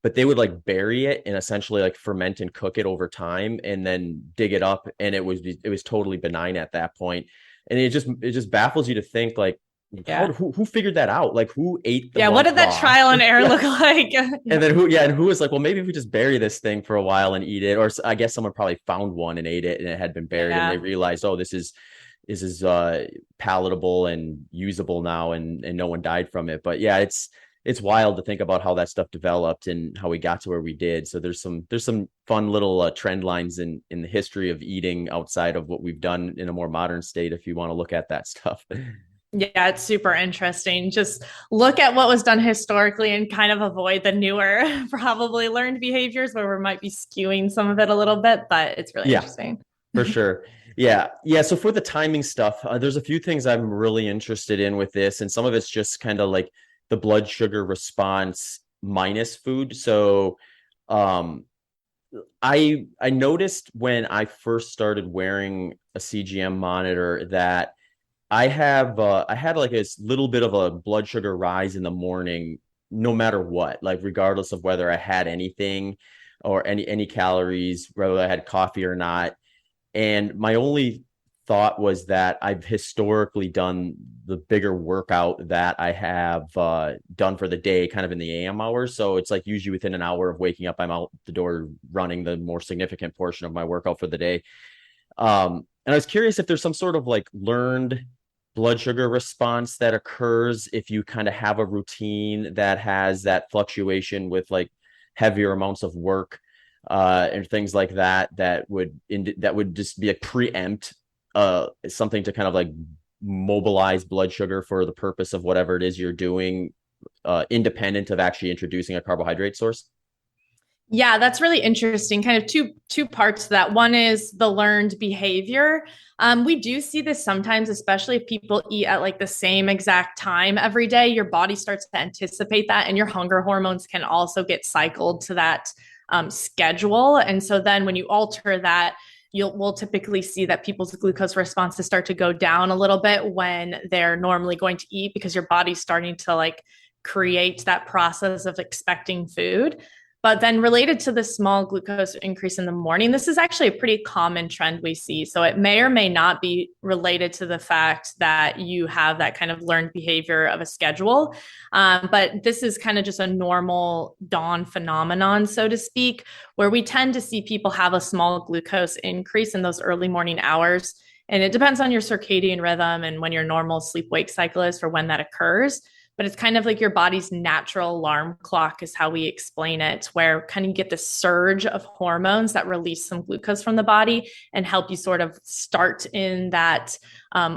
but they would like bury it and essentially like ferment and cook it over time and then dig it up, and it was totally benign at that point. And it just baffles you to think like, who figured that out? Like, who ate the what did that trial and error look like? And then who was like, well, maybe if we just bury this thing for a while and eat it, or I guess someone probably found one and ate it and it had been buried, and they realized, oh, this is palatable and usable now, and no one died from it. But yeah, it's wild to think about how that stuff developed and how we got to where we did. So there's some fun little trend lines in the history of eating outside of what we've done in a more modern state, if you want to look at that stuff. Yeah, it's super interesting. Just look at what was done historically and kind of avoid the newer, probably learned behaviors where we might be skewing some of it a little bit, but it's really Yeah, interesting. for sure. Yeah. Yeah. So for the timing stuff, there's a few things I'm really interested in with this. And some of it's just kind of like the blood sugar response minus food. So um, I noticed when I first started wearing a CGM monitor that I had like a little bit of a blood sugar rise in the morning, no matter what, like regardless of whether I had anything or any calories, whether I had coffee or not. And my only thought was that I've historically done the bigger workout that I have done for the day kind of in the AM hours. So it's like usually within an hour of waking up, I'm out the door running the more significant portion of my workout for the day. And I was curious if there's some sort of like learned blood sugar response that occurs if you kind of have a routine that has that fluctuation with like heavier amounts of work and things like that that would just be a preempt something to kind of like mobilize blood sugar for the purpose of whatever it is you're doing independent of actually introducing a carbohydrate source. Yeah, that's really interesting. Kind of two parts to that. One is the learned behavior. We do see this sometimes, especially if people eat at like the same exact time every day. Your body starts to anticipate that, and your hunger hormones can also get cycled to that schedule. And so then when you alter that, we'll typically see that people's glucose responses start to go down a little bit when they're normally going to eat because your body's starting to like create that process of expecting food. But then related to the small glucose increase in the morning, this is actually a pretty common trend we see. So it may or may not be related to the fact that you have that kind of learned behavior of a schedule. But this is kind of just a normal dawn phenomenon, so to speak, where we tend to see people have a small glucose increase in those early morning hours. And it depends on your circadian rhythm and when your normal sleep wake cycle is for when that occurs, but it's kind of like your body's natural alarm clock is how we explain it, where kind of you get this surge of hormones that release some glucose from the body and help you sort of start in that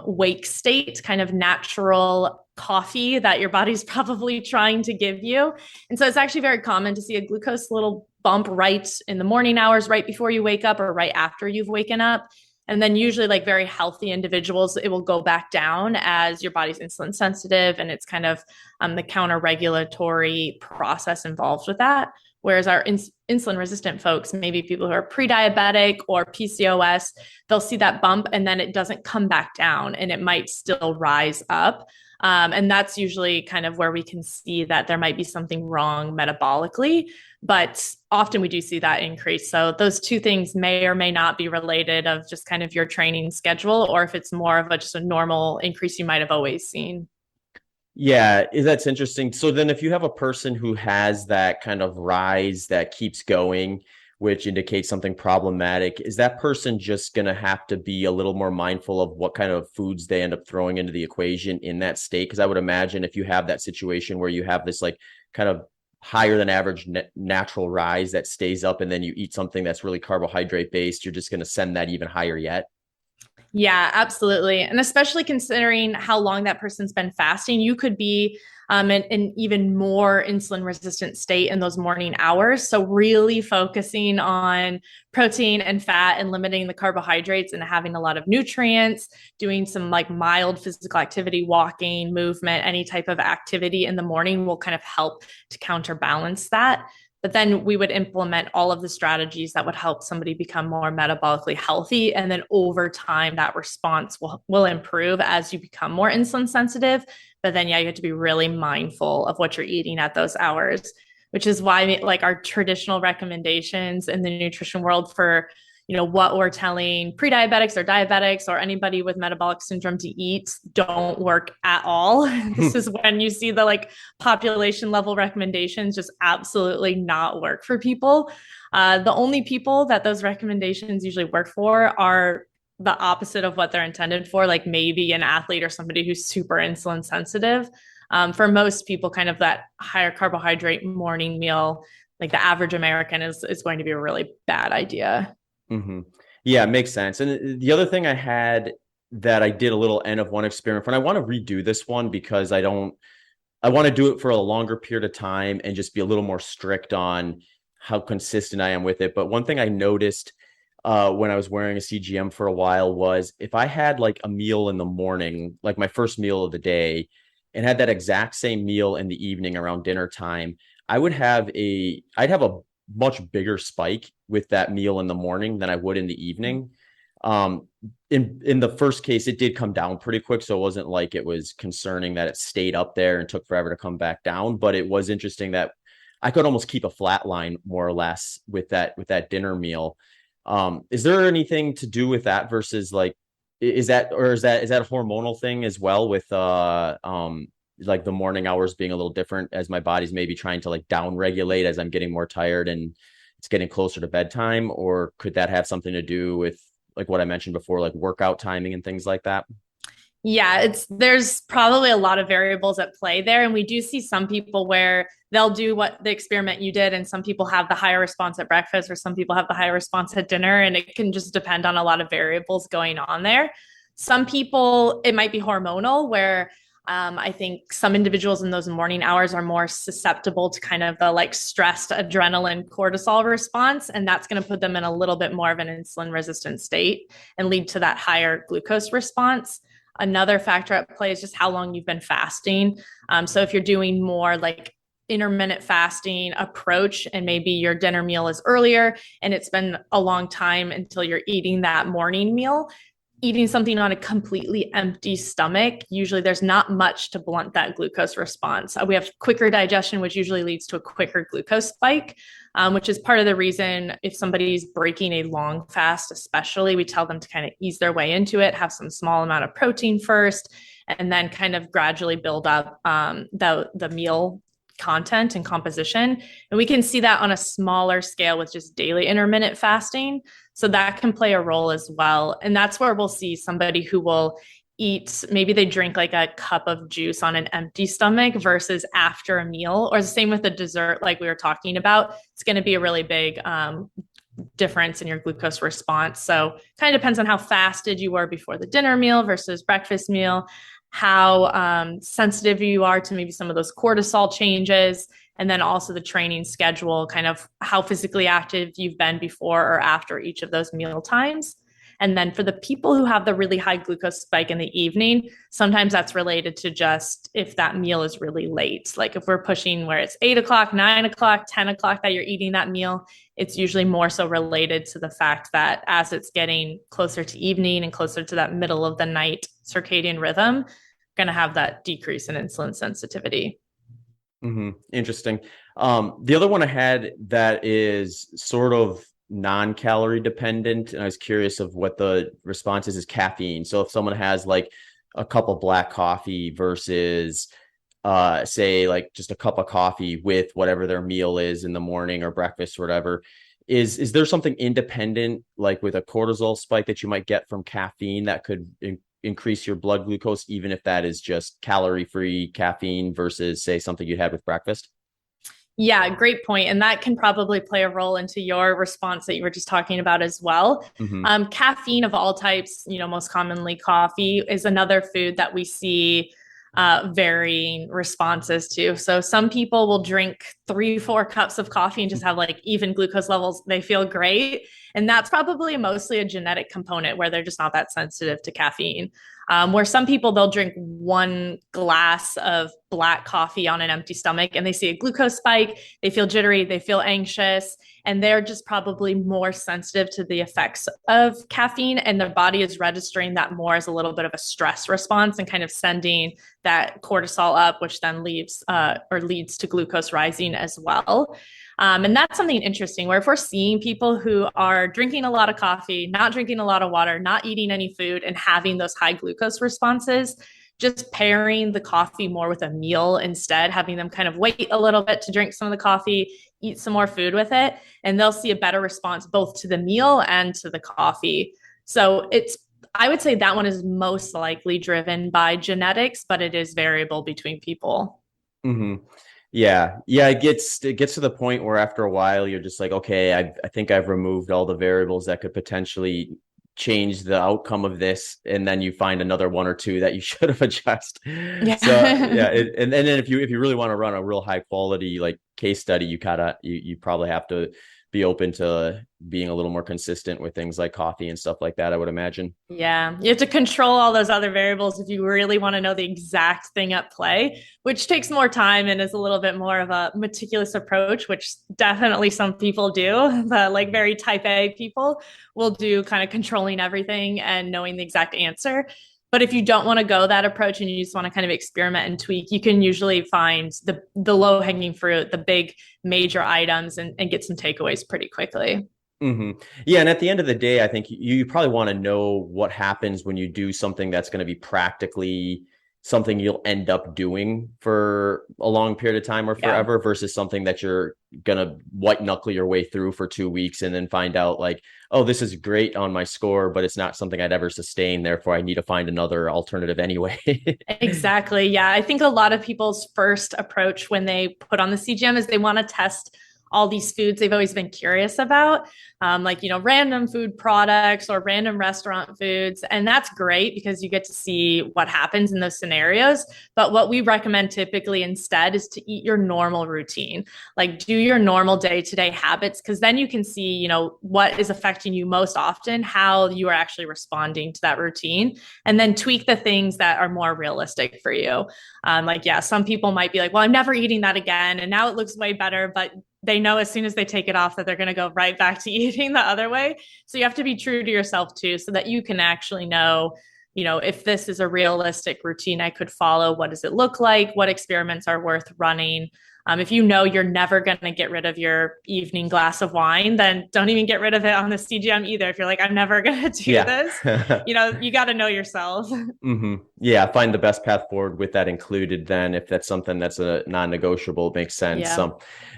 wake state, kind of natural coffee that your body's probably trying to give you. And so it's actually very common to see a glucose little bump right in the morning hours, right before you wake up or right after you've waken up. And then usually like very healthy individuals, it will go back down as your body's insulin sensitive. And it's kind of the counter regulatory process involved with that. Whereas our insulin resistant folks, maybe people who are pre-diabetic or PCOS, they'll see that bump and then it doesn't come back down and it might still rise up. And that's usually kind of where we can see that there might be something wrong metabolically, but often we do see that increase. So those two things may or may not be related of just kind of your training schedule, or if it's more of just a normal increase you might have always seen. Yeah, that's interesting. So then if you have a person who has that kind of rise that keeps going, which indicates something problematic, is that person just going to have to be a little more mindful of what kind of foods they end up throwing into the equation in that state? Because I would imagine if you have that situation where you have this like kind of higher than average natural rise that stays up and then you eat something that's really carbohydrate based, you're just going to send that even higher yet. Yeah, absolutely. And especially considering how long that person's been fasting, you could be in an even more insulin resistant state in those morning hours. So, really focusing on protein and fat and limiting the carbohydrates and having a lot of nutrients, doing some like mild physical activity, walking, movement, any type of activity in the morning will kind of help to counterbalance that. But then we would implement all of the strategies that would help somebody become more metabolically healthy. And then over time, that response will improve as you become more insulin sensitive. But then, yeah, you have to be really mindful of what you're eating at those hours, which is why like our traditional recommendations in the nutrition world for what we're telling pre-diabetics or diabetics or anybody with metabolic syndrome to eat don't work at all. This is when you see the like population level recommendations just absolutely not work for people. The only people that those recommendations usually work for are the opposite of what they're intended for, like maybe an athlete or somebody who's super insulin sensitive. For most people, kind of that higher carbohydrate morning meal, like the average American is going to be a really bad idea. Mm-hmm. Yeah, it makes sense. And the other thing I had that I did a little N of one experiment for, and I want to redo this one because I want to do it for a longer period of time and just be a little more strict on how consistent I am with it. But one thing I noticed when I was wearing a CGM for a while was if I had like a meal in the morning, like my first meal of the day, and had that exact same meal in the evening around dinner time, I'd have a much bigger spike with that meal in the morning than I would in the evening. Um, in the first case, it did come down pretty quick, so it wasn't like it was concerning that it stayed up there and took forever to come back down. But it was interesting that I could almost keep a flat line more or less with that dinner meal. Is there anything to do with that versus like is that a hormonal thing as well with like the morning hours being a little different as my body's maybe trying to like down regulate as I'm getting more tired and it's getting closer to bedtime, or could that have something to do with like what I mentioned before, like workout timing and things like that? Yeah, there's probably a lot of variables at play there. And we do see some people where they'll do what the experiment you did, and some people have the higher response at breakfast, or some people have the higher response at dinner. And it can just depend on a lot of variables going on there. Some people, it might be hormonal, where I think some individuals in those morning hours are more susceptible to kind of the like stressed adrenaline cortisol response. And that's going to put them in a little bit more of an insulin resistant state and lead to that higher glucose response. Another factor at play is just how long you've been fasting. So if you're doing more like intermittent fasting approach and maybe your dinner meal is earlier and it's been a long time until you're eating that morning meal, eating something on a completely empty stomach, usually there's not much to blunt that glucose response. We have quicker digestion, which usually leads to a quicker glucose spike, which is part of the reason if somebody's breaking a long fast, especially, we tell them to kind of ease their way into it, have some small amount of protein first, and then kind of gradually build up the meal content and composition. And we can see that on a smaller scale with just daily intermittent fasting. So that can play a role as well. And that's where we'll see somebody who will eat, maybe they drink like a cup of juice on an empty stomach versus after a meal, or the same with the dessert, like we were talking about. It's going to be a really big difference in your glucose response. So kind of depends on how fasted you were before the dinner meal versus breakfast meal, how sensitive you are to maybe some of those cortisol changes, and then also the training schedule, kind of how physically active you've been before or after each of those meal times. And then for the people who have the really high glucose spike in the evening, sometimes that's related to just if that meal is really late. Like if we're pushing where it's 8 o'clock, 9 o'clock, 10 o'clock that you're eating that meal, it's usually more so related to the fact that as it's getting closer to evening and closer to that middle of the night circadian rhythm, going to have that decrease in insulin sensitivity. Mm-hmm. Interesting. The other one I had that is sort of non-calorie dependent, and I was curious of what the response is caffeine. So if someone has like a cup of black coffee versus say like just a cup of coffee with whatever their meal is in the morning or breakfast or whatever, is there something independent like with a cortisol spike that you might get from caffeine that could increase your blood glucose, even if that is just calorie-free caffeine versus say something you had with breakfast? Yeah, great point. And that can probably play a role into your response that you were just talking about as well. Mm-hmm. Caffeine of all types, most commonly coffee, is another food that we see varying responses to. So some people will drink 3, 4 cups of coffee and just have like even glucose levels. They feel great. And that's probably mostly a genetic component where they're just not that sensitive to caffeine. Where some people, they'll drink 1 glass of black coffee on an empty stomach and they see a glucose spike, they feel jittery, they feel anxious, and they're just probably more sensitive to the effects of caffeine, and their body is registering that more as a little bit of a stress response and kind of sending that cortisol up, which then leads to glucose rising as well. And that's something interesting where if we're seeing people who are drinking a lot of coffee, not drinking a lot of water, not eating any food, and having those high glucose responses, just pairing the coffee more with a meal instead, having them kind of wait a little bit to drink some of the coffee, eat some more food with it, and they'll see a better response both to the meal and to the coffee. So I would say that one is most likely driven by genetics, but it is variable between people. Mm-hmm. Yeah. It gets to the point where after a while you're just like, okay, I think I've removed all the variables that could potentially change the outcome of this, and then you find another one or two that you should have adjusted. So Yeah. yeah, and then if you really want to run a real high quality like case study, you probably have to be open to being a little more consistent with things like coffee and stuff like that, I would imagine. Yeah, you have to control all those other variables if you really want to know the exact thing at play, which takes more time and is a little bit more of a meticulous approach, which definitely some people do. The like very type A people will do kind of controlling everything and knowing the exact answer. But if you don't want to go that approach and you just want to kind of experiment and tweak, you can usually find the low hanging fruit, the big major items, and get some takeaways pretty quickly. Yeah, and at the end of the day, I think you probably want to know what happens when you do something that's going to be practically something you'll end up doing for a long period of time or Yeah. forever versus something that you're going to white knuckle your way through for 2 weeks and then find out like, oh, this is great on my score, but it's not something I'd ever sustain. Therefore, I need to find another alternative anyway. Exactly. Yeah. I think a lot of people's first approach when they put on the CGM is they want to test all these foods they've always been curious about, like, random food products or random restaurant foods. And that's great because you get to see what happens in those scenarios. But what we recommend typically instead is to eat your normal routine, like do your normal day-to-day habits, because then you can see, what is affecting you most often, how you are actually responding to that routine, and then tweak the things that are more realistic for you. Like, yeah, some people might be like, well, I'm never eating that again. And now it looks way better. But they know as soon as they take it off that they're going to go right back to eating the other way. So you have to be true to yourself too, so that you can actually know, if this is a realistic routine I could follow, what does it look like? What experiments are worth running? If you know you're never going to get rid of your evening glass of wine, then don't even get rid of it on the CGM either. If you're like, I'm never going to do this, Yeah. you got to know yourself. Yeah, find the best path forward with that included. Then, if that's something that's a non-negotiable, it makes sense. Yeah.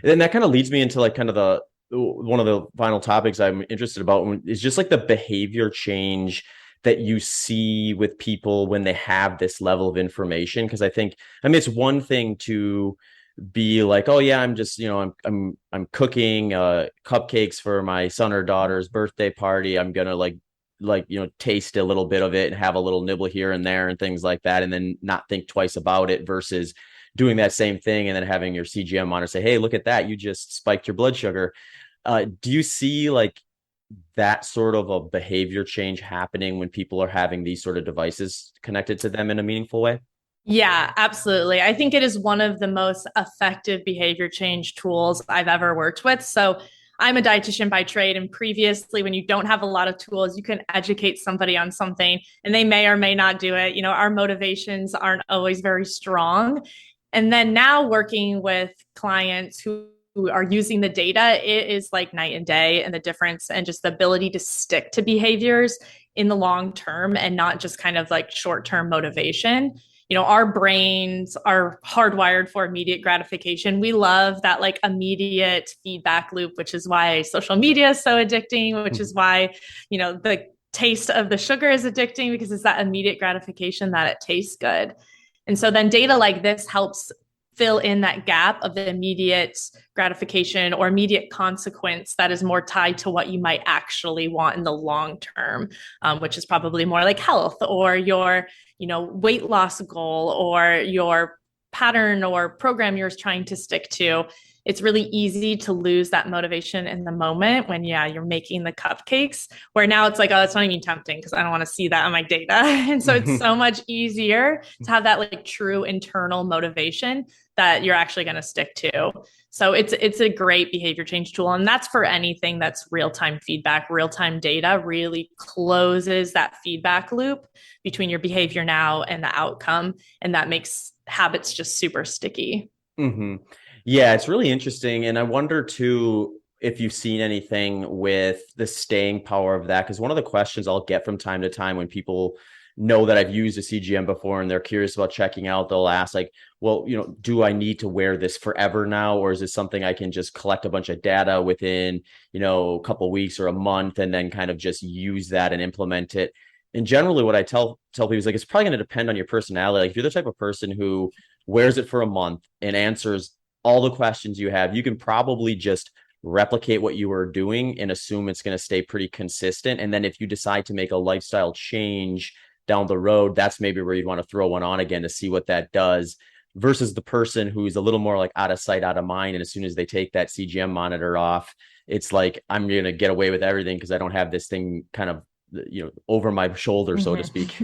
And that kind of leads me into like kind of the one of the final topics I'm interested about is just like the behavior change that you see with people when they have this level of information. Because I mean, it's one thing to be like, oh yeah, I'm just, I'm cooking cupcakes for my son or daughter's birthday party. I'm gonna taste a little bit of it and have a little nibble here and there and things like that, and then not think twice about it versus doing that same thing and then having your CGM monitor say, hey, look at that, you just spiked your blood sugar. Do you see like that sort of a behavior change happening when people are having these sort of devices connected to them in a meaningful way? Yeah, absolutely. I think it is one of the most effective behavior change tools I've ever worked with. So I'm a dietitian by trade. And previously, when you don't have a lot of tools, you can educate somebody on something and they may or may not do it. Our motivations aren't always very strong. And then now working with clients who are using the data, it is like night and day, and the difference and just the ability to stick to behaviors in the long term and not just kind of like short term motivation. Our brains are hardwired for immediate gratification. We love that like immediate feedback loop, which is why social media is so addicting, which is why, the taste of the sugar is addicting, because it's that immediate gratification that it tastes good. And so then data like this helps fill in that gap of the immediate gratification or immediate consequence that is more tied to what you might actually want in the long term, which is probably more like health or your, weight loss goal or your pattern or program you're trying to stick to. It's really easy to lose that motivation in the moment when, you're making the cupcakes, where now it's like, oh, it's not even tempting because I don't want to see that on my data. And so it's so much easier to have that like true internal motivation that you're actually going to stick to. So it's a great behavior change tool. And that's for anything that's real-time feedback. Real-time data really closes that feedback loop between your behavior now and the outcome. And that makes habits just super sticky. Yeah, it's really interesting. And I wonder too, if you've seen anything with the staying power of that, because one of the questions I'll get from time to time when people know that I've used a CGM before and they're curious about checking out, they'll ask like, well, do I need to wear this forever now? Or is this something I can just collect a bunch of data within, a couple of weeks or a month and then kind of just use that and implement it? And generally what I tell people is like, it's probably going to depend on your personality. Like if you're the type of person who wears it for a month and answers all the questions you have, you can probably just replicate what you were doing and assume it's going to stay pretty consistent. And then if you decide to make a lifestyle change down the road, that's maybe where you'd want to throw one on again to see what that does, versus the person who's a little more like out of sight, out of mind. And as soon as they take that CGM monitor off, it's like, I'm going to get away with everything because I don't have this thing kind of, over my shoulder, so to speak.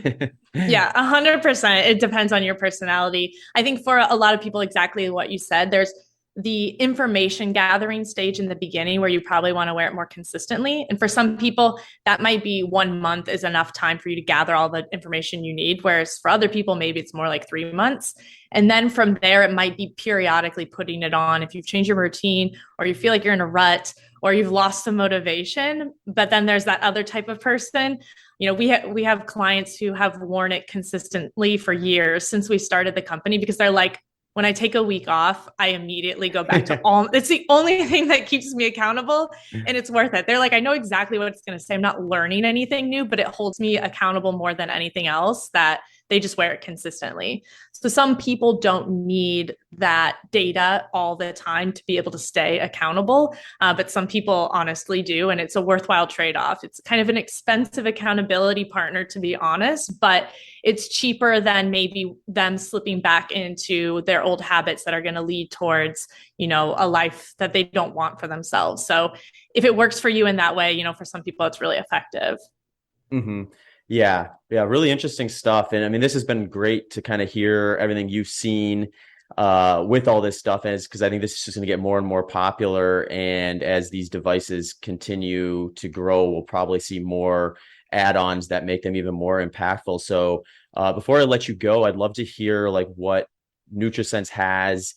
Yeah, 100%. It depends on your personality. I think for a lot of people, exactly what you said, there's the information gathering stage in the beginning where you probably want to wear it more consistently. And for some people, that might be 1 month is enough time for you to gather all the information you need. Whereas for other people, maybe it's more like 3 months. And then from there, it might be periodically putting it on if you've changed your routine or you feel like you're in a rut or you've lost some motivation. But then there's that other type of person. We have clients who have worn it consistently for years since we started the company because they're like, when I take a week off, I immediately go back to all. It's the only thing that keeps me accountable, and it's worth it. They're like, I know exactly what it's going to say. I'm not learning anything new, but it holds me accountable more than anything else, that they just wear it consistently. So some people don't need that data all the time to be able to stay accountable, but some people honestly do, and it's a worthwhile trade-off. It's kind of an expensive accountability partner, to be honest, but it's cheaper than maybe them slipping back into their old habits that are going to lead towards, a life that they don't want for themselves. So if it works for you in that way, for some people, it's really effective. Mm-hmm. Yeah. Really interesting stuff. And I mean, this has been great to kind of hear everything you've seen with all this stuff, as because I think this is just going to get more and more popular. And as these devices continue to grow, we'll probably see more add-ons that make them even more impactful. So before I let you go, I'd love to hear like what NutriSense has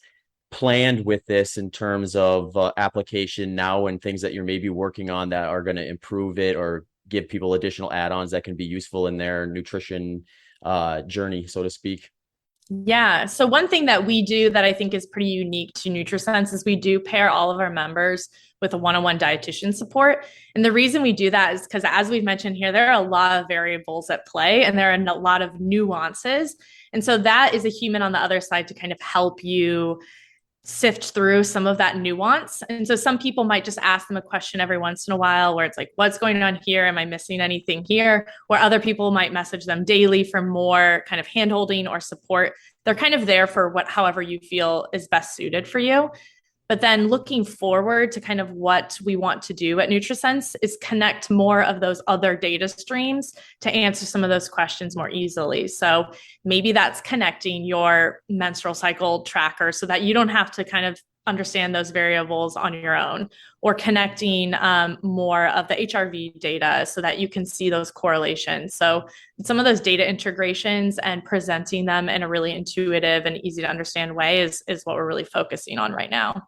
planned with this in terms of application now and things that you're maybe working on that are going to improve it or give people additional add-ons that can be useful in their nutrition journey, so to speak. Yeah. So one thing that we do that I think is pretty unique to NutriSense is we do pair all of our members with a one-on-one dietitian support. And the reason we do that is because, as we've mentioned here, there are a lot of variables at play and there are a lot of nuances. And so that is a human on the other side to kind of help you sift through some of that nuance. And so some people might just ask them a question every once in a while where it's like, what's going on here? Am I missing anything here? Where other people might message them daily for more kind of handholding or support. They're kind of there for however you feel is best suited for you. But then looking forward to kind of what we want to do at NutriSense is connect more of those other data streams to answer some of those questions more easily. So maybe that's connecting your menstrual cycle tracker so that you don't have to kind of understand those variables on your own, or connecting more of the HRV data so that you can see those correlations. So some of those data integrations and presenting them in a really intuitive and easy to understand way is what we're really focusing on right now.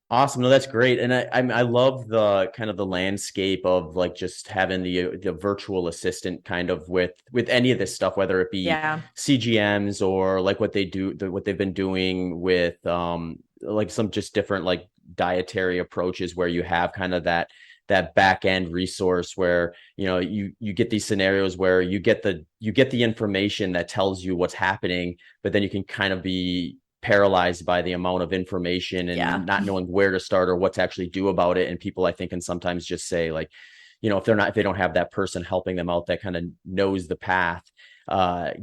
Awesome. No, that's great. And I love the kind of the landscape of like just having the virtual assistant kind of with any of this stuff, whether it be CGMs or like what they've been doing with like some just different like dietary approaches where you have kind of that back end resource where you get these scenarios where you get the information that tells you what's happening, but then you can kind of be paralyzed by the amount of information and not knowing where to start or what to actually do about it. And people, I think, can sometimes just say like, if they don't have that person helping them out that kind of knows the path,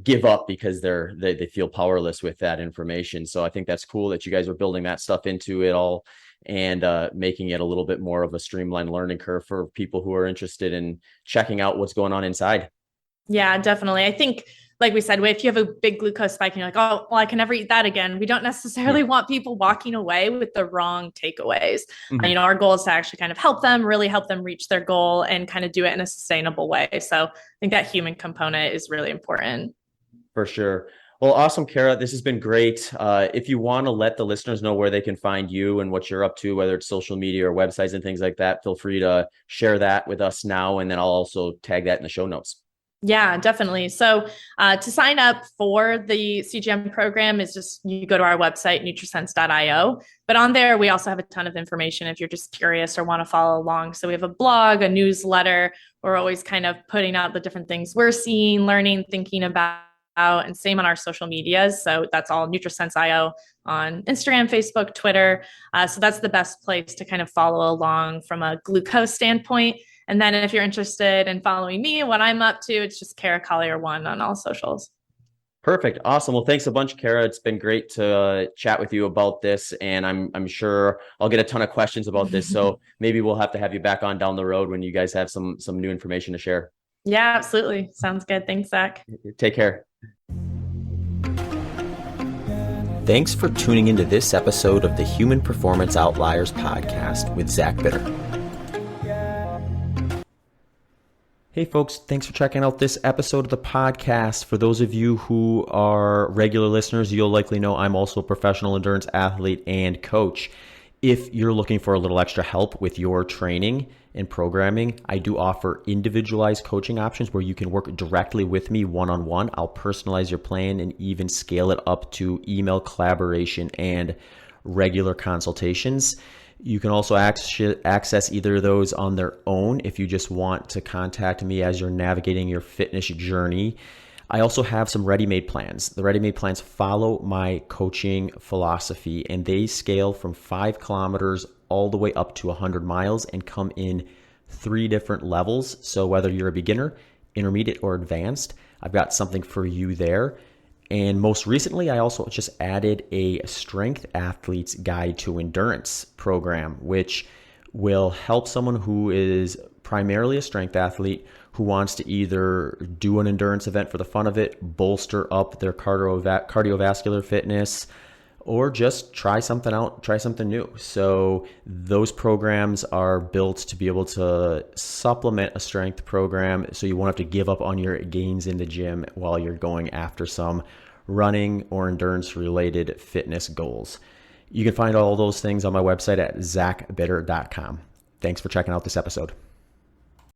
give up because they feel powerless with that information. So I think that's cool that you guys are building that stuff into it all and making it a little bit more of a streamlined learning curve for people who are interested in checking out what's going on inside. Yeah, definitely. I think, like we said, if you have a big glucose spike and you're like, oh, well, I can never eat that again. We don't necessarily want people walking away with the wrong takeaways. Mm-hmm. Our goal is to actually kind of really help them reach their goal and kind of do it in a sustainable way. So I think that human component is really important. For sure. Well, awesome, Kara. This has been great. If you want to let the listeners know where they can find you and what you're up to, whether it's social media or websites and things like that, feel free to share that with us now. And then I'll also tag that in the show notes. Yeah, definitely. So to sign up for the CGM program is just you go to our website, nutrisense.io. But on there, we also have a ton of information if you're just curious or want to follow along. So we have a blog, a newsletter. We're always kind of putting out the different things we're seeing, learning, thinking about. and same on our social medias. So that's all NutriSense.io on Instagram, Facebook, Twitter. So that's the best place to kind of follow along from a glucose standpoint. And then if you're interested in following me and what I'm up to, it's just Kara Collier1 on all socials. Perfect. Awesome. Well, thanks a bunch, Kara. It's been great to chat with you about this, and I'm sure I'll get a ton of questions about this. So maybe we'll have to have you back on down the road when you guys have some new information to share. Yeah, absolutely. Sounds good. Thanks, Zach. Take care. Thanks for tuning into this episode of the Human Performance Outliers podcast with Zach Bitter. Hey folks, thanks for checking out this episode of the podcast. For those of you who are regular listeners, you'll likely know I'm also a professional endurance athlete and coach. If you're looking for a little extra help with your training and programming, I do offer individualized coaching options where you can work directly with me one-on-one. I'll personalize your plan and even scale it up to email collaboration and regular consultations. You can also access either of those on their own if you just want to contact me as you're navigating your fitness journey. I also have some ready-made plans. The ready-made plans follow my coaching philosophy, and they scale from 5 kilometers all the way up to 100 miles and come in 3 different levels. So whether you're a beginner, intermediate, or advanced, I've got something for you there. And most recently, I also just added a Strength Athlete's Guide to Endurance program, which will help someone who is primarily a strength athlete who wants to either do an endurance event for the fun of it, bolster up their cardiovascular fitness, or just try something out, try something new. So those programs are built to be able to supplement a strength program so you won't have to give up on your gains in the gym while you're going after some running or endurance related fitness goals. You can find all those things on my website at zachbitter.com. Thanks for checking out this episode.